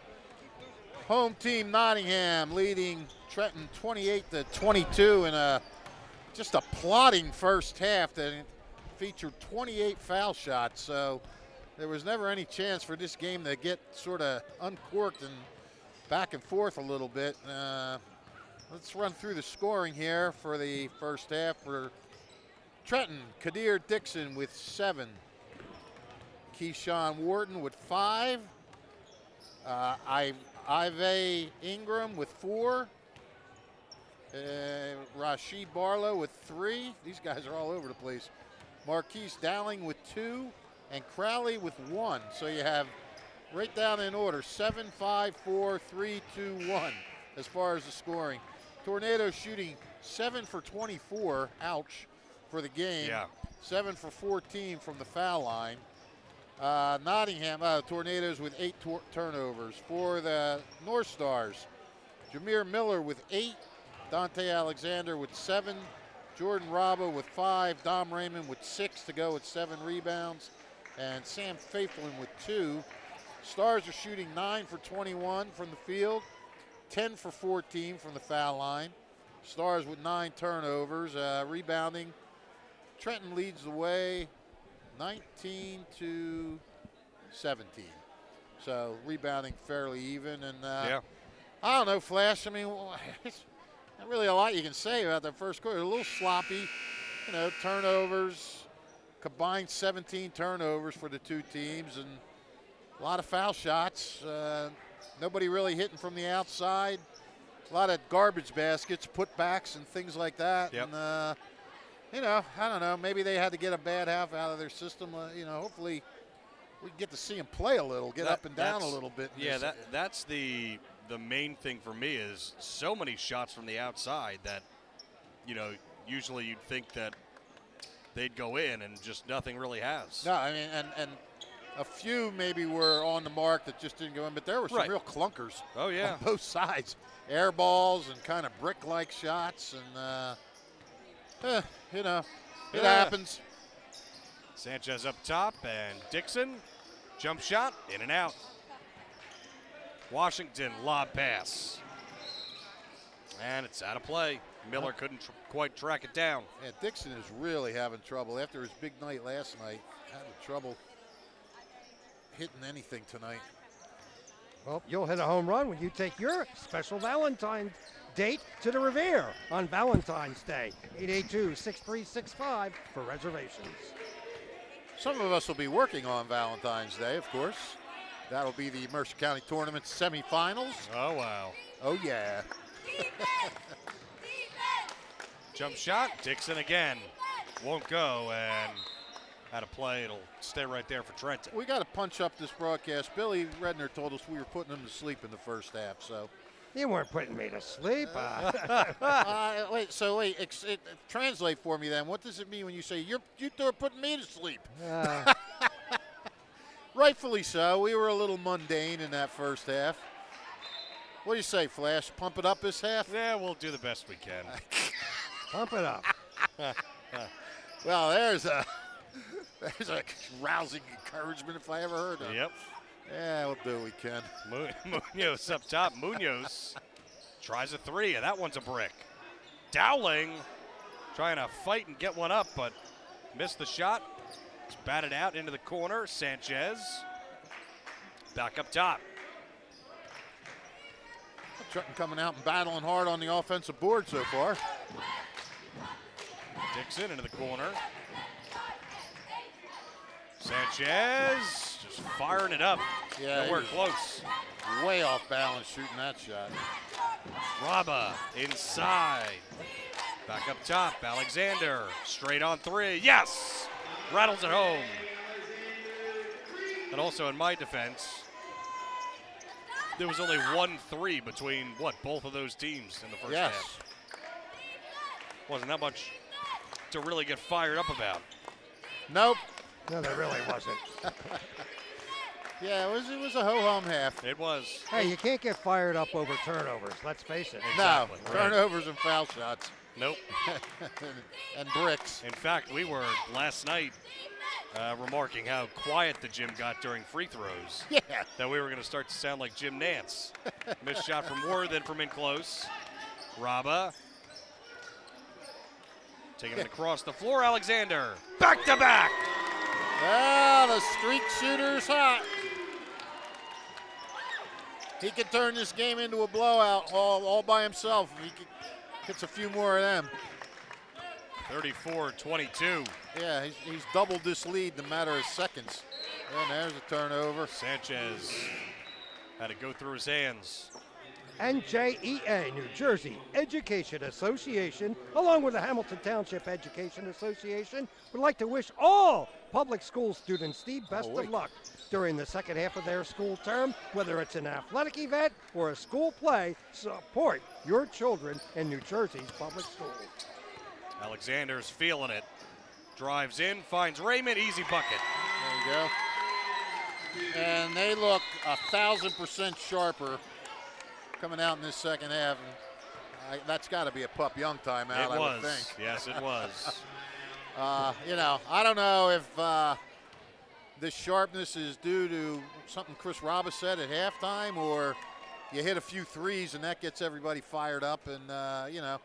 home team Nottingham leading Trenton 28-22 in just a plodding first half that featured 28 foul shots. So there was never any chance for this game to get sort of uncorked and back and forth a little bit. Let's run through the scoring here for the first half. For Trenton, Kadir Dixon with 7. Keyshawn Wharton with 5. Ive Ingram with 4. Rashid Barlow with 3. These guys are all over the place. Marquise Dowling with 2. And Crowley with 1. So you have right down in order, 7, 5, 4, 3, 2, 1 as far as the scoring. Tornado shooting 7 for 24, ouch, for the game. Yeah. 7 for 14 from the foul line. Nottingham Tornadoes with 8 turnovers. For the Northstars, Jameer Miller with 8, Dante Alexander with 7, Jordan Raba with 5, Dom Raymond with 6 to go with 7 rebounds, and Sam Faithfulin with 2. Stars are shooting 9 for 21 from the field, 10 for 14 from the foul line. Stars with 9 turnovers. Rebounding, Trenton leads the way 19 to 17. So rebounding fairly even. And I don't know, Flash, I mean, it's not really a lot you can say about that first quarter. A little sloppy, turnovers, combined 17 turnovers for the two teams, and a lot of foul shots. Nobody really hitting from the outside. A lot of garbage baskets, putbacks, and things like that. Yep. And, I don't know. Maybe they had to get a bad half out of their system. Hopefully we can get to see them play a little, get up and down a little bit. Yeah, that's the main thing for me is so many shots from the outside that, usually you'd think that they'd go in, and just nothing really has. No, I mean, and a few maybe were on the mark that just didn't go in, but there were some real clunkers. Oh, yeah. On both sides. Air balls and kind of brick-like shots, and, it happens. Sanchez up top, and Dixon, jump shot, in and out. Washington, lob pass. And it's out of play. Miller couldn't quite track it down. Yeah, Dixon is really having trouble. After his big night last night, having trouble hitting anything tonight. Well, you'll hit a home run when you take your special Valentine's date to the Revere on Valentine's Day. 882-6365 for reservations. Some of us will be working on Valentine's Day, of course. That'll be the Mercer County Tournament semifinals. Oh, wow. Oh, yeah. Jump shot, Dixon again. Won't go, and out of play. It'll stay right there for Trenton. We got to punch up this broadcast. Billy Redner told us we were putting him to sleep in the first half, so. You weren't putting me to sleep. Translate for me then. What does it mean when you say you two are putting me to sleep? Rightfully so. We were a little mundane in that first half. What do you say, Flash? Pump it up this half? Yeah, we'll do the best we can. Pump it up. Well, there's a rousing encouragement if I ever heard of it. Yep. Yeah, we'll do what we can. Munoz up top. Munoz tries a three, and that one's a brick. Dowling trying to fight and get one up, but missed the shot. It's batted out into the corner. Sanchez back up top. Trenton coming out and battling hard on the offensive board so far. Dixon into the corner. Sanchez just firing it up. Yeah, nowhere close. Way off balance shooting that shot. Raba inside. Back up top, Alexander. Straight on three. Yes! Rattles it home. And also in my defense, there was only 1-3 between, both of those teams in the first half. Wasn't that much to really get fired up about. Nope. No, there really wasn't. Yeah, it was a ho-hum half. It was. Hey, you can't get fired up over turnovers. Let's face it. Exactly. No, turnovers and foul shots. Nope. and bricks. In fact, we were last night remarking how quiet the gym got during free throws. Yeah. That we were going to start to sound like Jim Nance. Missed shot from Ward, then from in close. Raba. Taking it across the floor, Alexander. Back to back. Ah, the streak shooter's hot. He could turn this game into a blowout all by himself if he hits a few more of them. 34-22. Yeah, he's doubled this lead in a matter of seconds. And there's a turnover. Sanchez had to go through his hands. NJEA, New Jersey Education Association, along with the Hamilton Township Education Association, would like to wish all public school students the best of luck during the second half of their school term, whether it's an athletic event or a school play. Support your children in New Jersey's public schools. Alexander's feeling it. Drives in, finds Raymond, easy bucket. There you go. And they look 1,000% sharper coming out in this second half. That's got to be a Pup Young timeout, I would think. Yes, it was. I don't know if this sharpness is due to something Chris Rabba said at halftime, or you hit a few threes and that gets everybody fired up, and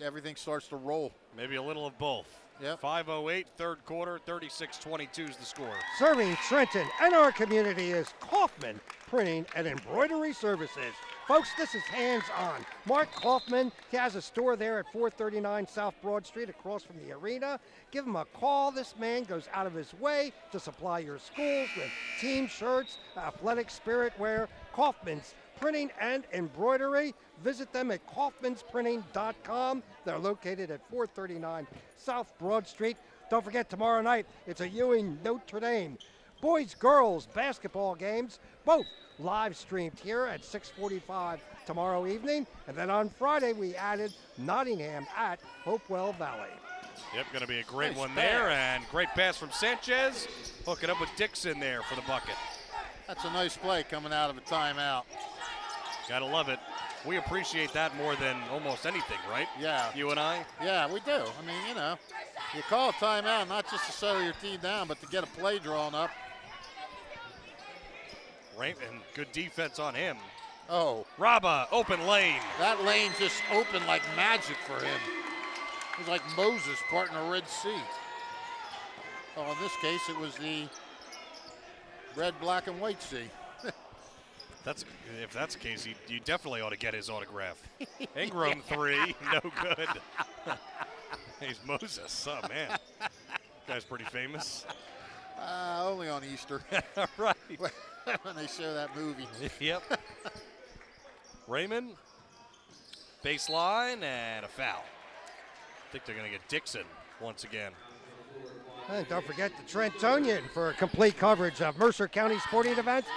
everything starts to roll. Maybe a little of both. Yep. 5:08, third quarter, 36-22 is the score. Serving Trenton and our community is Kaufman Printing and Embroidery Services. Folks, this is hands-on. Mark Kaufman, he has a store there at 439 South Broad Street across from the arena. Give him a call. This man goes out of his way to supply your schools with team shirts, athletic spirit wear. Kaufman's Printing and Embroidery. Visit them at kaufmansprinting.com. They're located at 439 South Broad Street. Don't forget, tomorrow night, it's a Ewing Notre Dame boys-girls basketball games, both live streamed here at 6:45 tomorrow evening. And then on Friday, we added Nottingham at Hopewell Valley. Yep, going to be a great Nice one pass. there, and great pass from Sanchez. Hooking up with Dixon there for the bucket. That's a nice play coming out of a timeout. Gotta love it. We appreciate that more than almost anything, right? Yeah. You and I? Yeah, we do. I mean, you call a timeout not just to settle your team down, but to get a play drawn up. Right, and good defense on him. Oh, Rabba, open lane. that lane just opened like magic for him. It was like Moses parting the Red Sea. Oh, in this case, it was the red, black, and white sea. If that's the case, you definitely ought to get his autograph. Ingram three, no good. He's Moses. Oh, man. Guy's pretty famous. Only on Easter Right. when they show that movie. Yep. Raymond, baseline, and a foul. I think they're going to get Dixon once again. And don't forget the Trentonian for complete coverage of Mercer County sporting events.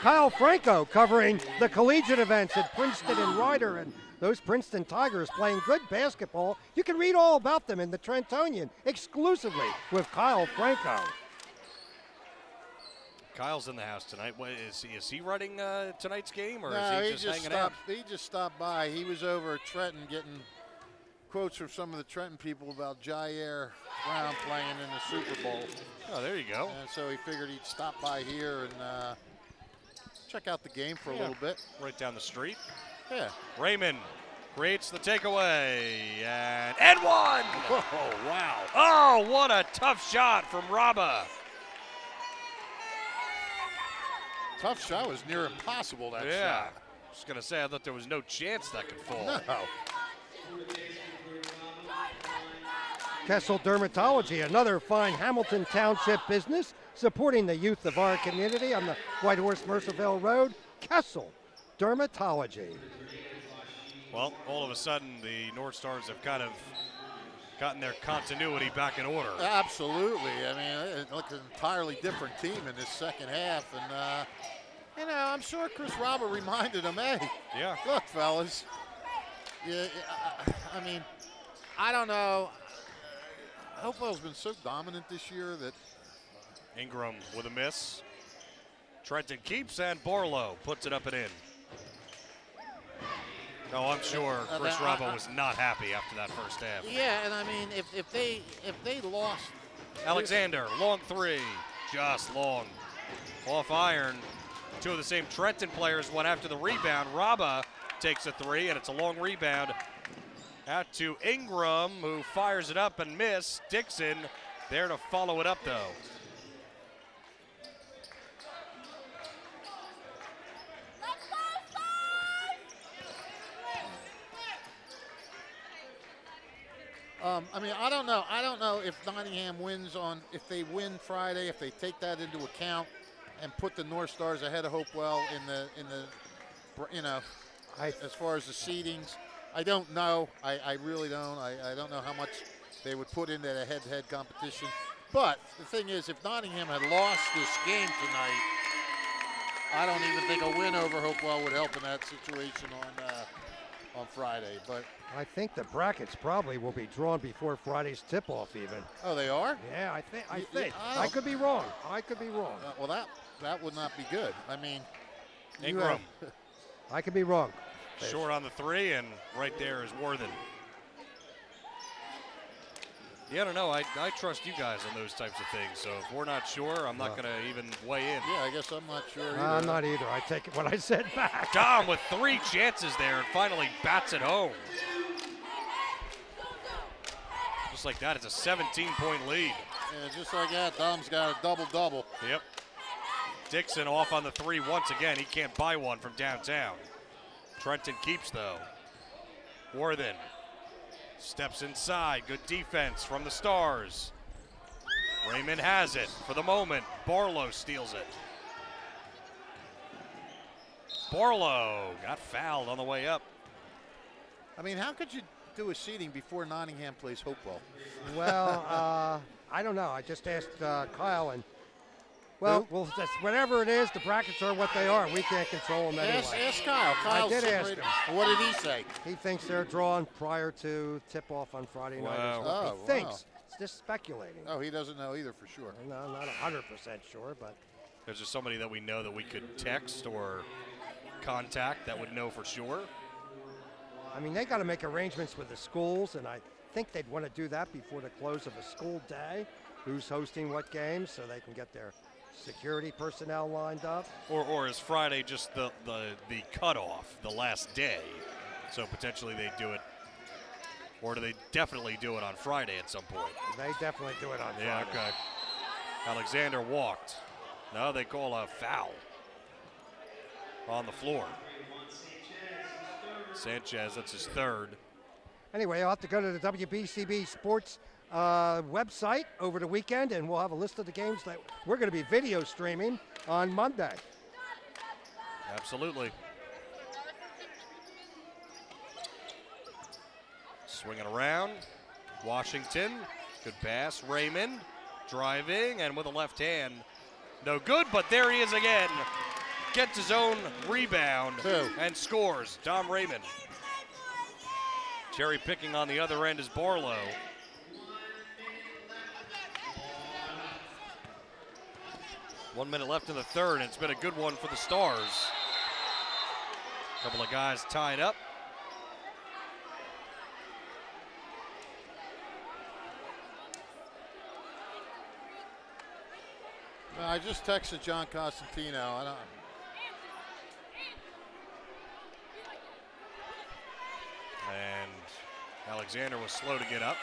Kyle Franco covering the collegiate events at Princeton and Ryder, and those Princeton Tigers playing good basketball. You can read all about them in the Trentonian exclusively with Kyle Franco. Kyle's in the house tonight. What, is he running tonight's game, or No, is he just hanging out? He just stopped by. He was over at Trenton getting quotes from some of the Trenton people about Jair Brown playing in the Super Bowl. Oh, there you go. And so he figured he'd stop by here and check out the game for a little bit. Right down the street. Yeah. Raymond creates the takeaway, and one! Oh, wow. Oh, what a tough shot from Rabba. Tough shot. Was near impossible, that Yeah. shot. I was going to say, I thought there was no chance that could fall. No. Kessel Dermatology, another fine Hamilton Township business, supporting the youth of our community on the White Horse Mercerville Road. Kessel Dermatology. Well, all of a sudden, the Northstars have kind of gotten their continuity back in order. Absolutely. I mean, it looked an entirely different team in this second half. And, I'm sure Chris Robert reminded them, hey, Yeah. look, fellas. I mean, I don't know. Hopewell's been so dominant this year that Ingram with a miss. Trenton keeps, and Barlow puts it up and in. No, I'm sure Chris Rabbo was not happy after that first half. yeah, and I mean, if they lost, Alexander, long three, just long. Off iron. Two of the same Trenton players went after the rebound. Rabba takes a three, and it's a long rebound out to Ingram, who fires it up and missed. Dixon there to follow it up, though. I mean, I don't know. I don't know if Nottingham wins if they win Friday, if they take that into account and put the North Stars ahead of Hopewell in the as far as the seedings. I don't know. I really don't. I don't know how much they would put into the head-to-head competition. But the thing is, if Nottingham had lost this game tonight, I don't even think a win over Hopewell would help in that situation on Friday. But I think the brackets probably will be drawn before Friday's tip-off even. oh, they are? Yeah, I think. I I could be wrong. I could be wrong. Well, that would not be good. I mean, Ingram. I could be wrong. Short on the three, and right there is Worthen. Yeah, I don't know. I trust you guys on those types of things. So if we're not sure, I'm not going to even weigh in. Yeah, I guess I'm not sure either. I'm not either. I take what I said back. Dom with 3 chances there and finally bats it home. Just like that, it's a 17-point lead. Yeah, just like that, Dom's got a double-double. Yep. Dixon off on the 3 once again. He can't buy one from downtown. Trenton keeps, though. Worthen steps inside. Good defense from the Stars. Raymond has it for the moment. Barlow steals it. Barlow got fouled on the way up. I mean, how could you do a seating before Nottingham plays Hopewell? Well, I don't know. I just asked Kyle, and well, just whatever it is, the brackets are what they are. We can't control them anyway. Ask Kyle. Kyle's I did ask right. him. What did he say? He thinks they're drawn prior to tip-off on Friday night. Wow. Or something. Oh, He thinks. wow. It's just speculating. Oh, he doesn't know either for sure. No, not 100% sure, but There's just somebody that we know that we could text or contact that would know for sure. I mean, they got to make arrangements with the schools, and I think they'd want to do that before the close of a school day. Who's hosting what games, so they can get their security personnel lined up. Or is Friday just the cutoff, the last day? So potentially they do it, or do they definitely do it on Friday at some point? They definitely do it on Yeah, Friday. okay. Alexander walked. No, they call a foul on the floor. Sanchez, that's his third. Anyway, I'll have to go to the WBCB Sports website over the weekend, and we'll have a list of the games that we're going to be video streaming on Monday. Absolutely. Swinging around. Washington. Good pass. Raymond driving and with a left hand. No good, but there he is again. Gets his own rebound and scores. Dom Raymond. Cherry picking on the other end is Barlow. One minute left in the third, and it's been a good one for the Stars. A couple of guys tied up. I just texted John Costantino. And Alexander was slow to get up.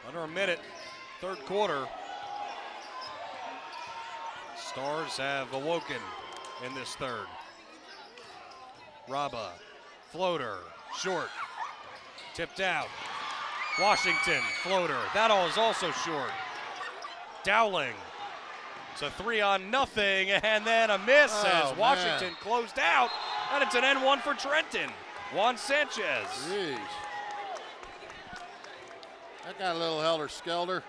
Under a minute, third quarter. Stars have awoken in this third. Raba, floater, short, tipped out. Washington, floater, that all is also short. Dowling, it's a 3-on-0, and then a miss as Washington closed out, and it's an N1 for Trenton. Juan Sanchez. Jeez. That got a little helter-skelter.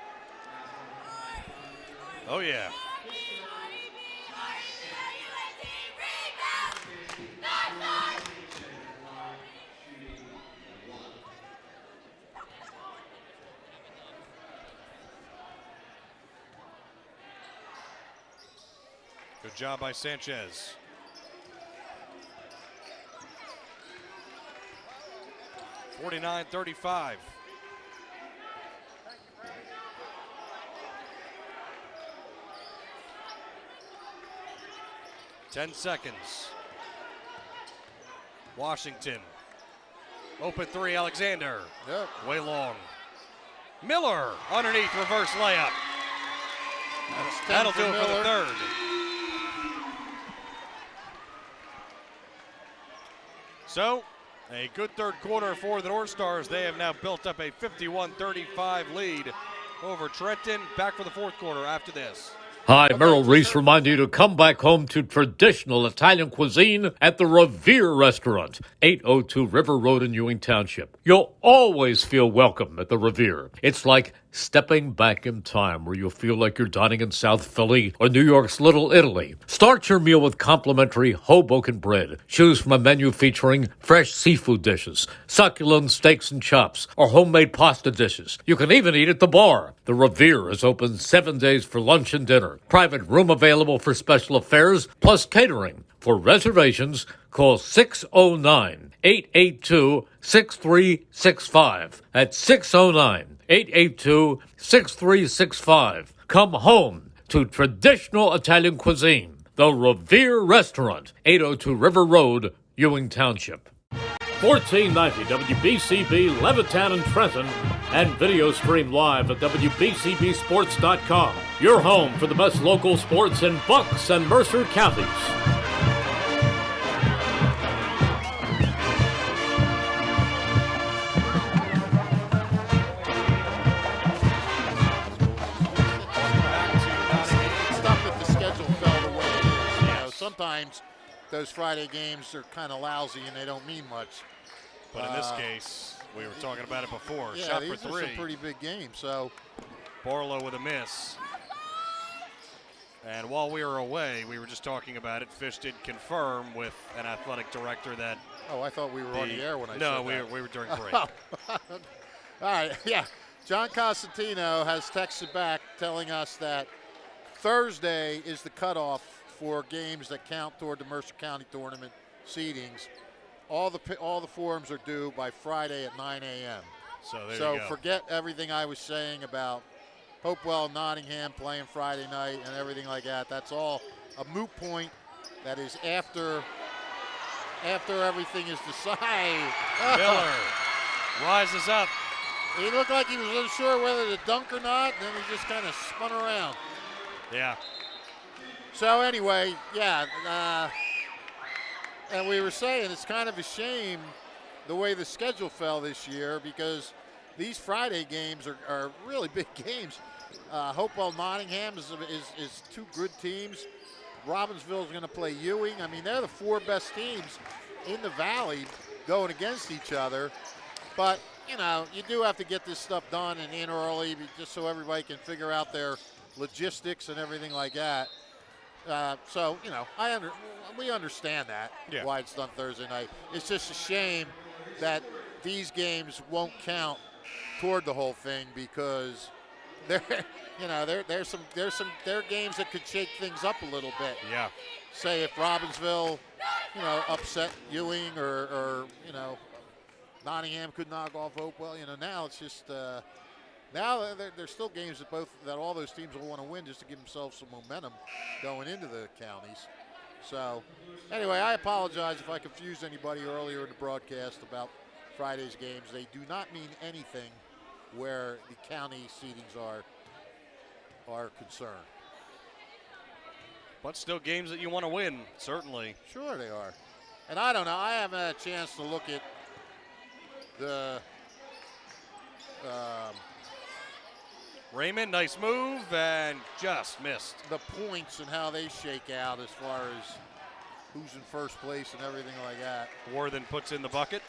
Oh, yeah. Good job by Sanchez. (49-35). Ten seconds. Washington. Open three, Alexander. Yep. Way long. Miller underneath, reverse layup. That'll do it for the third. So, a good third quarter for the Northstars. They have now built up a 51-35 lead over Trenton. Back for the fourth quarter after this. Hi, Merrill Reese reminding you to come back home to traditional Italian cuisine at the Revere Restaurant, 802 River Road in Ewing Township. You'll always feel welcome at the Revere. It's like stepping back in time where you'll feel like you're dining in South Philly or New York's Little Italy. Start your meal with complimentary Hoboken bread. Choose from a menu featuring fresh seafood dishes, succulent steaks and chops, or homemade pasta dishes. You can even eat at the bar. The Revere is open 7 days for lunch and dinner. Private room available for special affairs, plus catering. For reservations, call 609-882-6365. That's 609-882-6365. Come home to traditional Italian cuisine. The Revere Restaurant, 802 River Road, Ewing Township. 1490 WBCB Levittown and Trenton, and video stream live at WBCBsports.com. Your home for the best local sports in Bucks and Mercer counties. Sometimes those Friday games are kind of lousy and they don't mean much. But in this case, we were talking about it before. Yeah, Shot these for are three. some pretty big games. So Barlow with a miss. And while we were away, we were just talking about it. Fish did confirm with an athletic director that. Oh, I thought we were on the air when I said No, that. we were during break. All right, yeah. John Cosentino has texted back telling us that Thursday is the cutoff for games that count toward the Mercer County Tournament seedings. All the forms are due by Friday at 9 a.m. So there So you go. forget everything I was saying about Hopewell, Nottingham playing Friday night and everything like that. That's all a moot point. That is after everything is decided. Miller rises up. He looked like he was unsure whether to dunk or not, and then he just kind of spun around. Yeah. So anyway, yeah, and we were saying it's kind of a shame the way the schedule fell this year because these Friday games are really big games. Hopewell Nottingham is two good teams. Robbinsville is going to play Ewing. I mean, they're the four best teams in the Valley going against each other. But, you know, you do have to get this stuff done and in early just so everybody can figure out their logistics and everything like that. So, you know, we understand that, why it's done Thursday night. It's just a shame that these games won't count toward the whole thing because there are games that could shake things up a little bit. Yeah. Say if Robbinsville, upset Ewing or Nottingham could knock off Hopewell. Now it's just now there's still games that all those teams will want to win just to give themselves some momentum going into the counties. So anyway, I apologize if I confused anybody earlier in the broadcast about Friday's games. They do not mean anything where the county seedings are concerned. But still games that you want to win, certainly. Sure they are. And I don't know, I haven't had a chance to look at the Raymond, nice move, and just missed. the points and how they shake out as far as who's in first place and everything like that. Worthen puts in the bucket.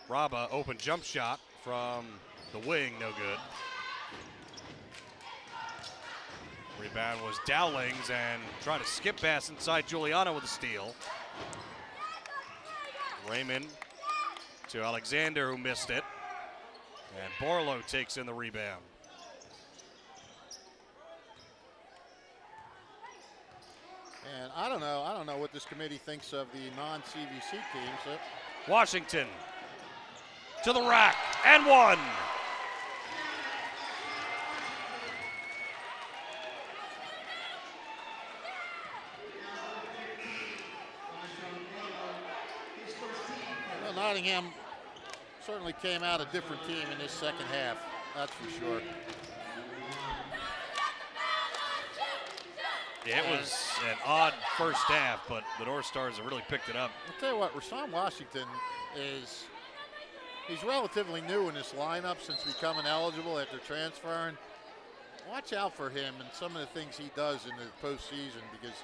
Raba, open jump shot from the wing, no good. Rebound was Dowling's and tried to skip pass inside Giuliano with a steal. Raymond to Alexander, who missed it. And Barlow takes in the rebound. And I don't know what this committee thinks of the non-CVC teams. Washington to the rack and one. Well, Nottingham certainly came out a different team in this second half, that's for sure. Yeah, it was an odd first half, but the North Stars have really picked it up. I'll tell you what, Rashawn Washington He's relatively new in this lineup since becoming eligible after transferring. Watch out for him and some of the things he does in the postseason because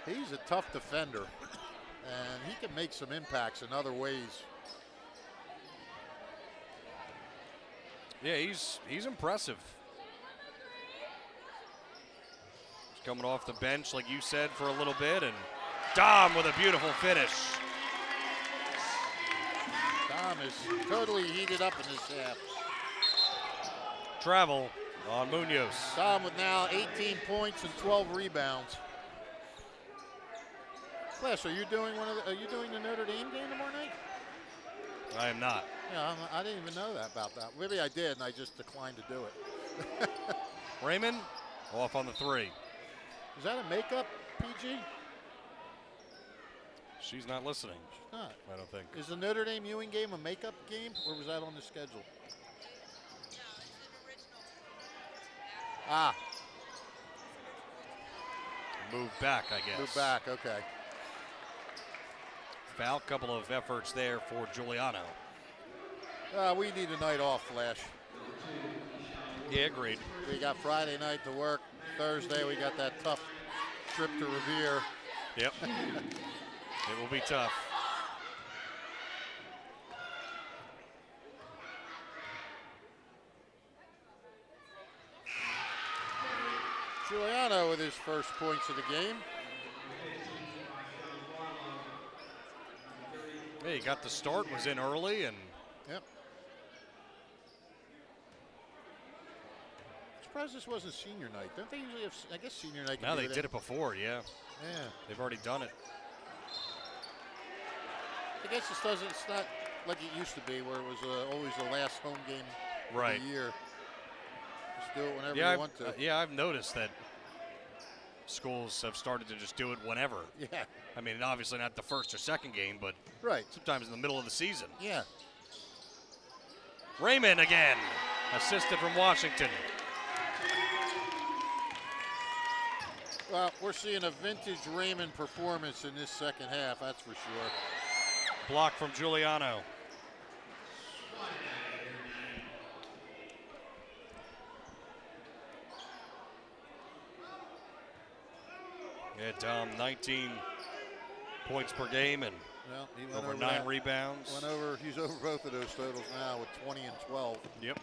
he's a tough defender and he can make some impacts in other ways. Yeah, he's impressive. He's coming off the bench, like you said, for a little bit, and Dom with a beautiful finish. Dom is totally heated up in this half. Travel on Munoz. Dom with now 18 points and 12 rebounds. Flash, are you doing the Notre Dame game tomorrow night? I am not. Yeah, I didn't even know about that. Maybe I did, and I just declined to do it. Raymond off on the 3. Is that a makeup, PG? She's not listening. She's not. I don't think. Is the Notre Dame Ewing game a makeup game, or was that on the schedule? Ah. Move back, I guess. Move back, okay. Foul, couple of efforts there for Giuliano. We need a night off, Flash. Yeah, agreed. We got Friday night to work. Thursday, we got that tough trip to Revere. Yep. It will be tough. Giuliano with his first points of the game. Yeah, he got the start, was in early, and yep. Surprised this wasn't senior night. Don't they usually have? I guess senior night. now they did it before, yeah. Yeah. They've already done it. I guess it's not like it used to be where it was always the last home game right. of the year. Just do it whenever you want to. Yeah, I've noticed that schools have started to just do it whenever. Yeah. I mean, obviously not the first or second game, but right. sometimes in the middle of the season. Yeah. Raymond again, assisted from Washington. Well, we're seeing a vintage Raymond performance in this second half, that's for sure. Block from Giuliano. Yeah, Dom, 19 points per game and well, he went over 9 that. rebounds. He's over both of those totals now with 20 and 12. Yep.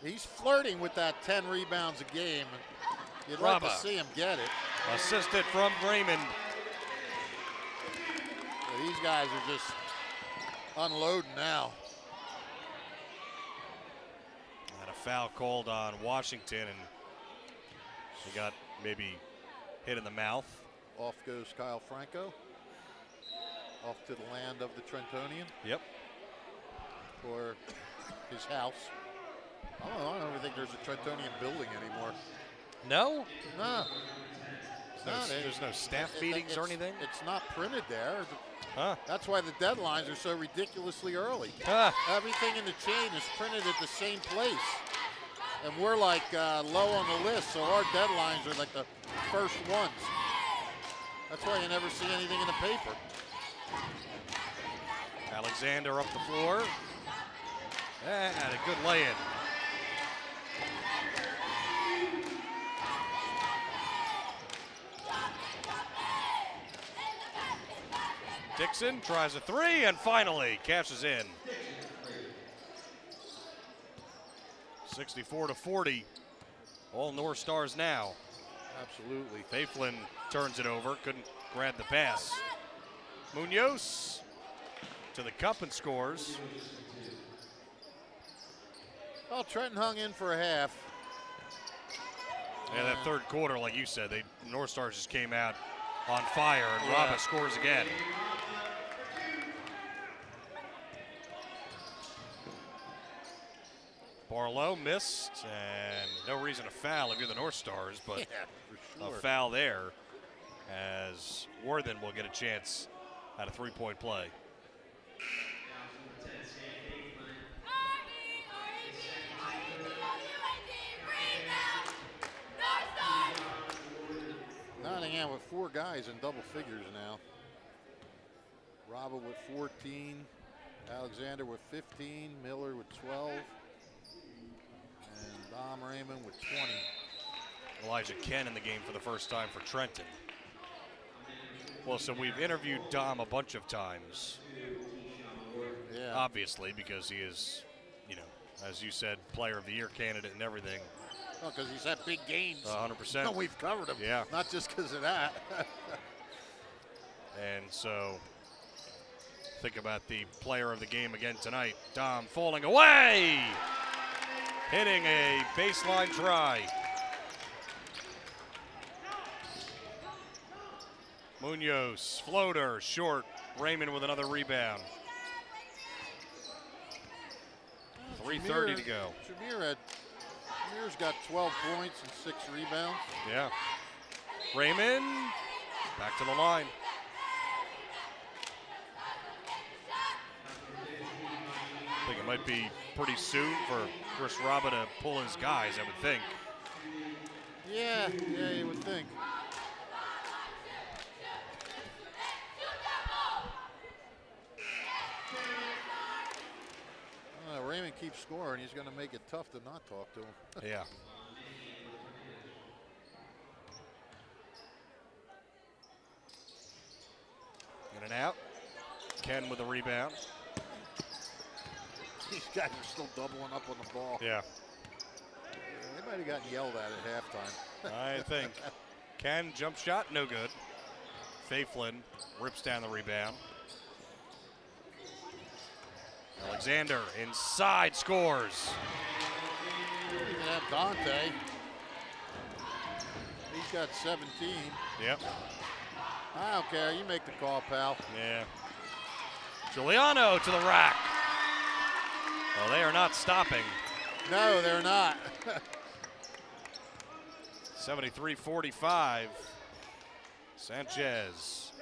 He's flirting with that 10 rebounds a game. You'd like to see him get it. Assisted from Raymond. Yeah, these guys are just unloading now. And a foul called on Washington, and he got maybe hit in the mouth. Off goes Kyle Franco. Off to the land of the Trentonian. Yep. For his house. I don't even think there's a Trentonian building anymore. No? No. There's no staff meetings or anything? It's not printed there. Huh. That's why the deadlines are so ridiculously early. Huh. Everything in the chain is printed at the same place. And we're like low on the list, so our deadlines are like the first ones. That's why you never see anything in the paper. Alexander up the floor. And a good lay-in. Dixon tries a 3 and finally cashes in. 64-40. All North Stars now. Absolutely. Faiflin turns it over, couldn't grab the pass. Munoz to the cup and scores. Well, Trenton hung in for a half. Yeah, that third quarter, like you said, the North Stars just came out on fire, and Raba scores again. Barlow missed, and no reason to foul if you're the North Stars, but yeah, for sure. a foul there as Worthen will get a chance at a three-point play. Nottingham with 4 guys in double figures now. Raba with 14. Alexander with 15, Miller with 12, and Dom Raymond with 20. Elijah Ken in the game for the first time for Trenton. Well, so we've interviewed Dom a bunch of times. Yeah. Obviously, because he is, as you said, player of the year candidate and everything. Well, because he's had big games. 100%. No, we've covered him. Yeah. Not just because of that. And so think about the player of the game again tonight. Dom falling away. Hitting a baseline try. Munoz, floater, short. Raymond with another rebound. 3:30 to go. Shamir's got 12 points and 6 rebounds. Yeah. Raymond, back to the line. I think it might be pretty soon for Chris Raba to pull his guys, I would think. Yeah, you would think. Raymond keeps scoring. He's going to make it tough to not talk to him. Yeah. In and out. Ken with a rebound. These guys are still doubling up on the ball. Yeah. They might have gotten yelled at halftime. I think. Ken, jump shot, no good. Faiflin rips down the rebound. Alexander inside scores. You even have Dante. He's got 17. Yep. I don't care. You make the call, pal. Yeah. Giuliano to the rack. Well, they are not stopping. No, they're not. 73-45. Sanchez.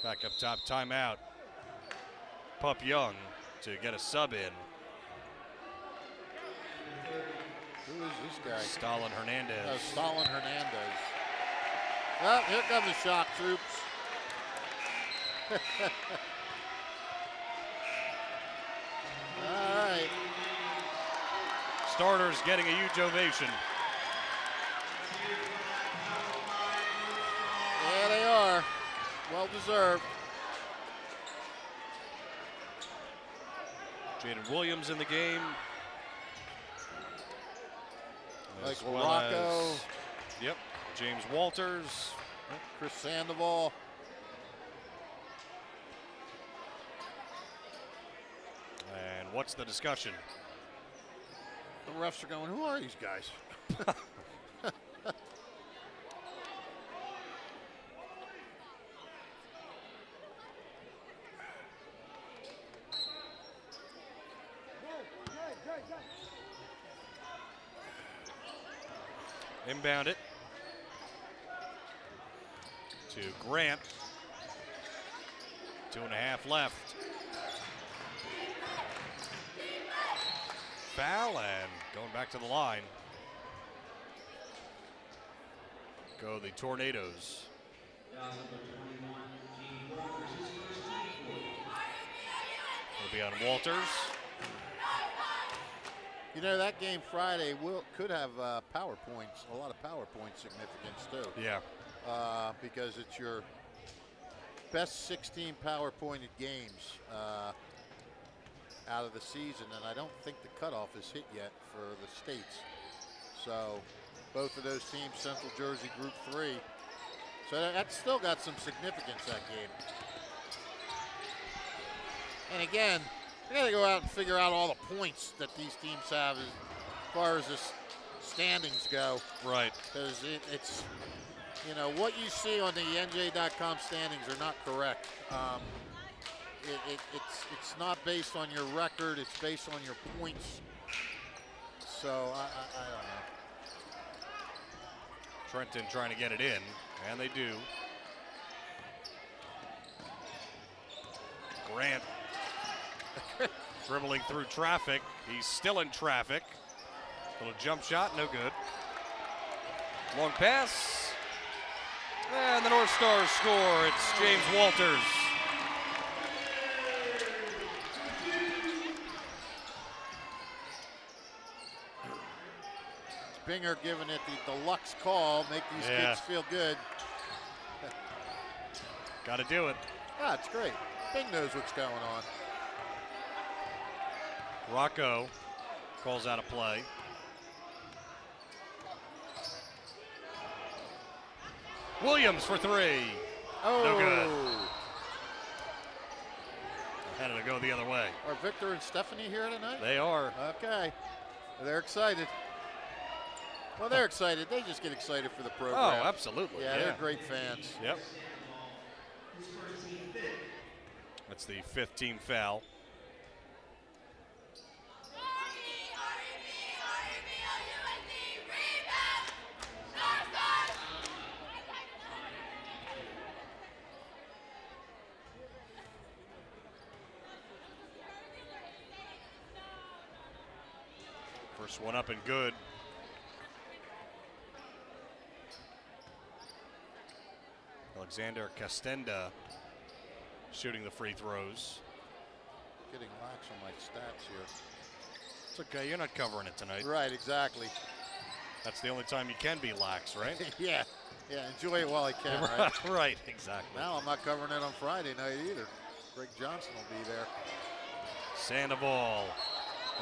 Back up top, timeout. Pup Young to get a sub in. Who is this guy? Stalin Hernandez. Stalin Hernandez. Well, here come the shock troops. All right. Starters getting a huge ovation. Yeah, they are. Well deserved. Jaden Williams in the game. Like As well Rocco. as- Yep. James Walters. Chris Sandoval. And what's the discussion? The refs are going, who are these guys? Inbound it to Grant. 2.5 left. Foul and going back to the line. Go the Tornadoes. It'll be on Walters. You know, that game Friday could have power points, a lot of power point significance too. Yeah. Because it's your best 16 power pointed games out of the season, and I don't think the cutoff is hit yet for the states. So both of those teams, Central Jersey Group 3. So that's still got some significance, that game. And again, I got to go out and figure out all the points that these teams have as far as the standings go. Right. Because it's, you know, what you see on the NJ.com standings are not correct. It's not based on your record. It's based on your points. So I don't know. Trenton trying to get it in, and they do. Grant dribbling through traffic. He's still in traffic. Little jump shot, no good. Long pass. And the North Stars score. It's James Walters. Binger giving it the deluxe call, make these kids feel good. Got to do it. Ah, it's great. Bing knows what's going on. Rocco calls out a play. Williams for three. Oh. No good. Had it to go the other way. Are Victor and Stephanie here tonight? They are. Okay. They're excited. Well, they're excited. They just get excited for the program. Oh, absolutely. Yeah, they're great fans. Yep. That's the 5th team foul. First one up and good. Alexander Castenda shooting the free throws. Getting lax on my stats here. It's okay, you're not covering it tonight. Right, exactly. That's the only time you can be lax, right? Yeah, enjoy it while I can, right? Right, exactly. Now I'm not covering it on Friday night either. Greg Johnson will be there. Sandoval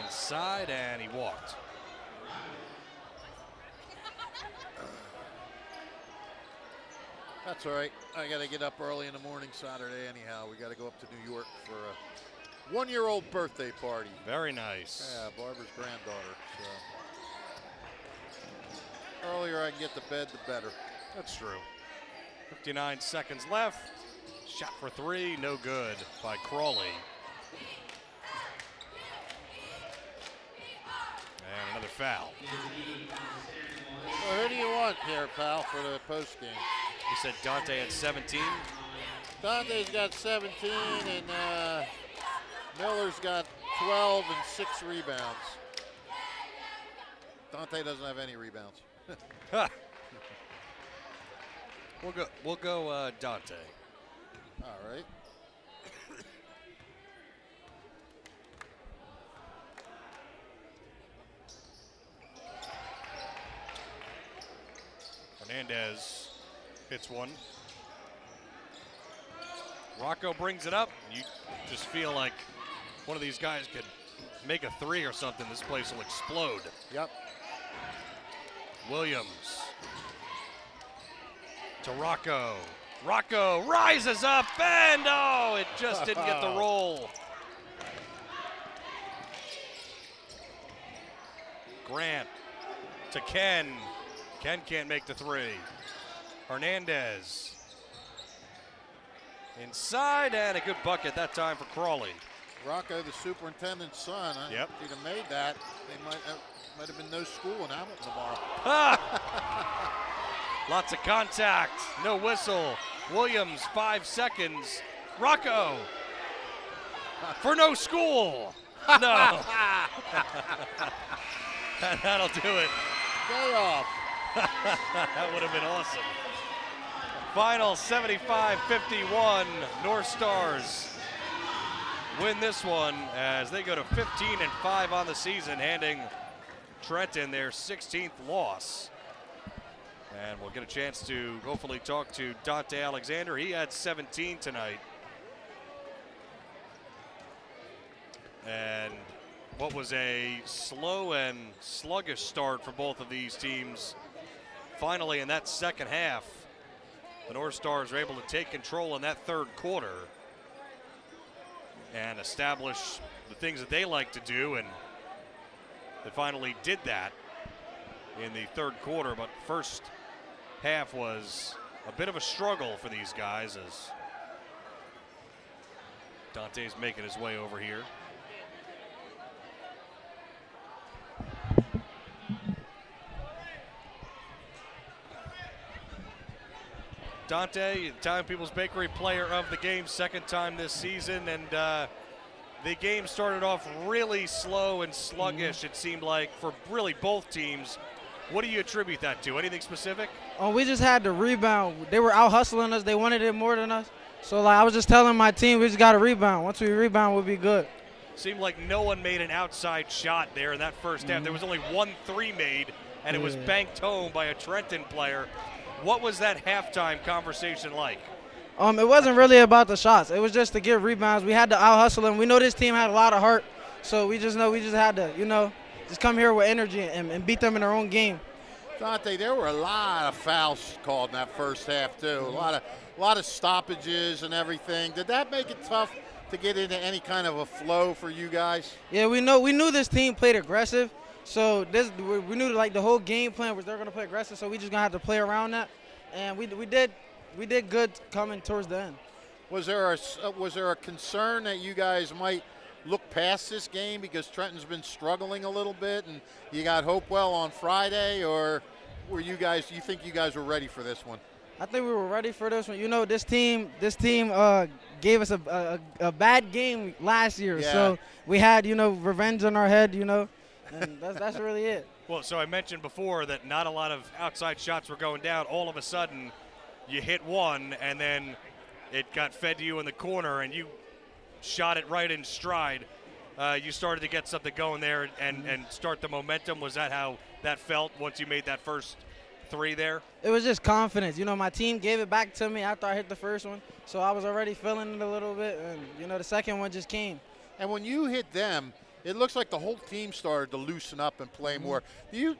inside, and he walked. That's all right. I got to get up early in the morning Saturday anyhow. We got to go up to New York for a 1-year-old birthday party. Very nice. Yeah, Barbara's granddaughter. So earlier I can get to bed, the better. That's true. 59 seconds left. Shot for three, no good by Crawley. And another foul. Well, who do you want here, pal, for the post game? You said Dante had 17. Dante's got 17, and Miller's got 12 and 6 rebounds. Dante doesn't have any rebounds. We'll go Dante. All right. Hernandez hits one. Rocco brings it up. You just feel like one of these guys could make a three or something. This place will explode. Yep. Williams to Rocco. Rocco rises up and it just didn't get the roll. Grant to Ken. Ken can't make the three. Hernandez inside, and a good bucket that time for Crawley. Rocco, the superintendent's son. Yep. If he'd have made that, they might have been no school in Hamilton tomorrow. Lots of contact, no whistle. Williams, 5 seconds. Rocco for no school. No. That'll do it. Day off. That would have been awesome. Final 75-51. North Stars win this one as they go to 15-5 on the season, handing Trenton their 16th loss. And we'll get a chance to hopefully talk to Dante Alexander. He had 17 tonight. And what was a slow and sluggish start for both of these teams. Finally, in that second half, the North Stars were able to take control in that third quarter and establish the things that they like to do, and they finally did that in the third quarter. But first half was a bit of a struggle for these guys as Dante's making his way over here. Dante, Italian People's Bakery Player of the Game, second time this season, and the game started off really slow and sluggish, it seemed like, for really both teams. What do you attribute that to? Anything specific? Oh, we just had to rebound. They were out hustling us. They wanted it more than us. So, I was just telling my team, we just got to rebound. Once we rebound, we'll be good. Seemed like no one made an outside shot there in that first half. There was only 1 3 made and it was banked home by a Trenton player. What was that halftime conversation like? It wasn't really about the shots. It was just to get rebounds. We had to out-hustle them. We know this team had a lot of heart, so we just had to, just come here with energy and beat them in their own game. Dante, there were a lot of fouls called in that first half too. A lot of stoppages and everything. Did that make it tough to get into any kind of a flow for you guys? Yeah, we knew this team played aggressive, so we knew like the whole game plan was they're going to play aggressive, so we just gonna have to play around that, and we did good coming towards the end. Was there a concern that you guys might look past this game because Trenton's been struggling a little bit, and you got Hopewell on Friday, or you think you guys were ready for this one? I think we were ready for this one. This team gave us a bad game last year, so we had revenge on our head, and that's really it. Well, so I mentioned before that not a lot of outside shots were going down. All of a sudden, you hit one, and then it got fed to you in the corner, and you shot it right in stride. You started to get something going there and start the momentum. Was that how that felt once you made that first three there? It was just confidence. My team gave it back to me after I hit the first one, so I was already feeling it a little bit, and the second one just came. And when you hit them, it looks like the whole team started to loosen up and play more. I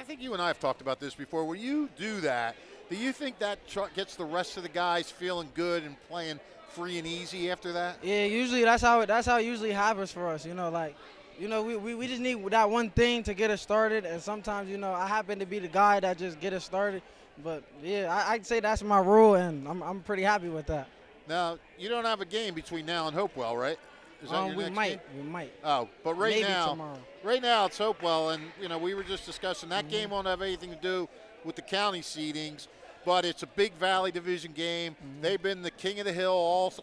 think you and I have talked about this before. When you do that, do you think that gets the rest of the guys feeling good and playing free and easy after that? Yeah, usually that's how it usually happens for us. We just need that one thing to get us started, and sometimes I happen to be the guy that just get us started. But yeah, I'd say that's my rule, and I'm pretty happy with that. Now you don't have a game between now and Hopewell, right? Is that your next game? We might. Oh, but Maybe tomorrow. Right now it's Hopewell, and we were just discussing that game won't have anything to do with the county seedings, but it's a big Valley Division game. They've been the king of the hill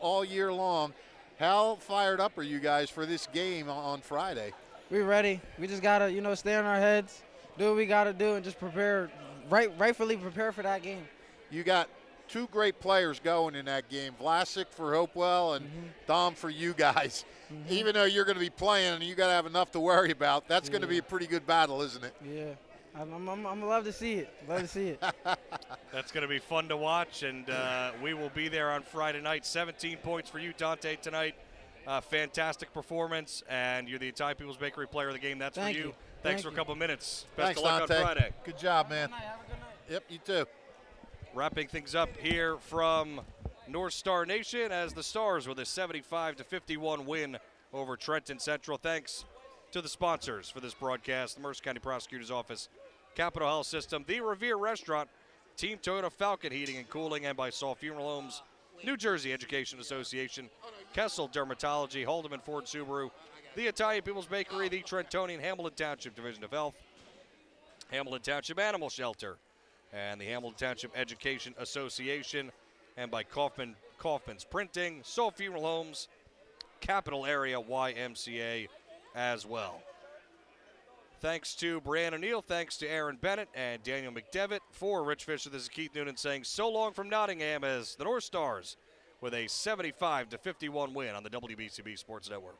all year long. How fired up are you guys for this game on Friday? We're ready. We just gotta stay on our heads, do what we gotta do, and just prepare, rightfully prepare for that game. You got two great players going in that game, Vlasic for Hopewell and Dom for you guys. Even though you're going to be playing and you got to have enough to worry about, that's going to be a pretty good battle, isn't it? Yeah, I'm love to see it. Love to see it. That's going to be fun to watch, and we will be there on Friday night. 17 points for you, Dante, tonight. Fantastic performance, and you're the Italian People's Bakery Player of the game. That's Thank for you. you. Thanks Thank for a you. couple minutes. Best Thanks, of luck Dante. on Friday. Good job, man. Have a good night. Yep, you too. Wrapping things up here from North Star Nation as the Stars with a 75-51 win over Trenton Central. Thanks to the sponsors for this broadcast: the Mercer County Prosecutor's Office, Capital Health System, the Revere Restaurant, Team Toyota Falcon Heating and Cooling, and by Saul Funeral Homes, New Jersey Education Association, Kessel Dermatology, Haldeman Ford Subaru, the Italian People's Bakery, the Trentonian Hamilton Township Division of Health, Hamilton Township Animal Shelter, and the Hamilton Township Education Association, and by Kaufman's Printing, Saul Funeral Homes, Capital Area YMCA as well. Thanks to Brianna O'Neill, thanks to Aaron Bennett and Daniel McDevitt. For Rich Fisher, this is Keith Noonan saying so long from Nottingham as the North Stars with a 75-51 win on the WBCB Sports Network.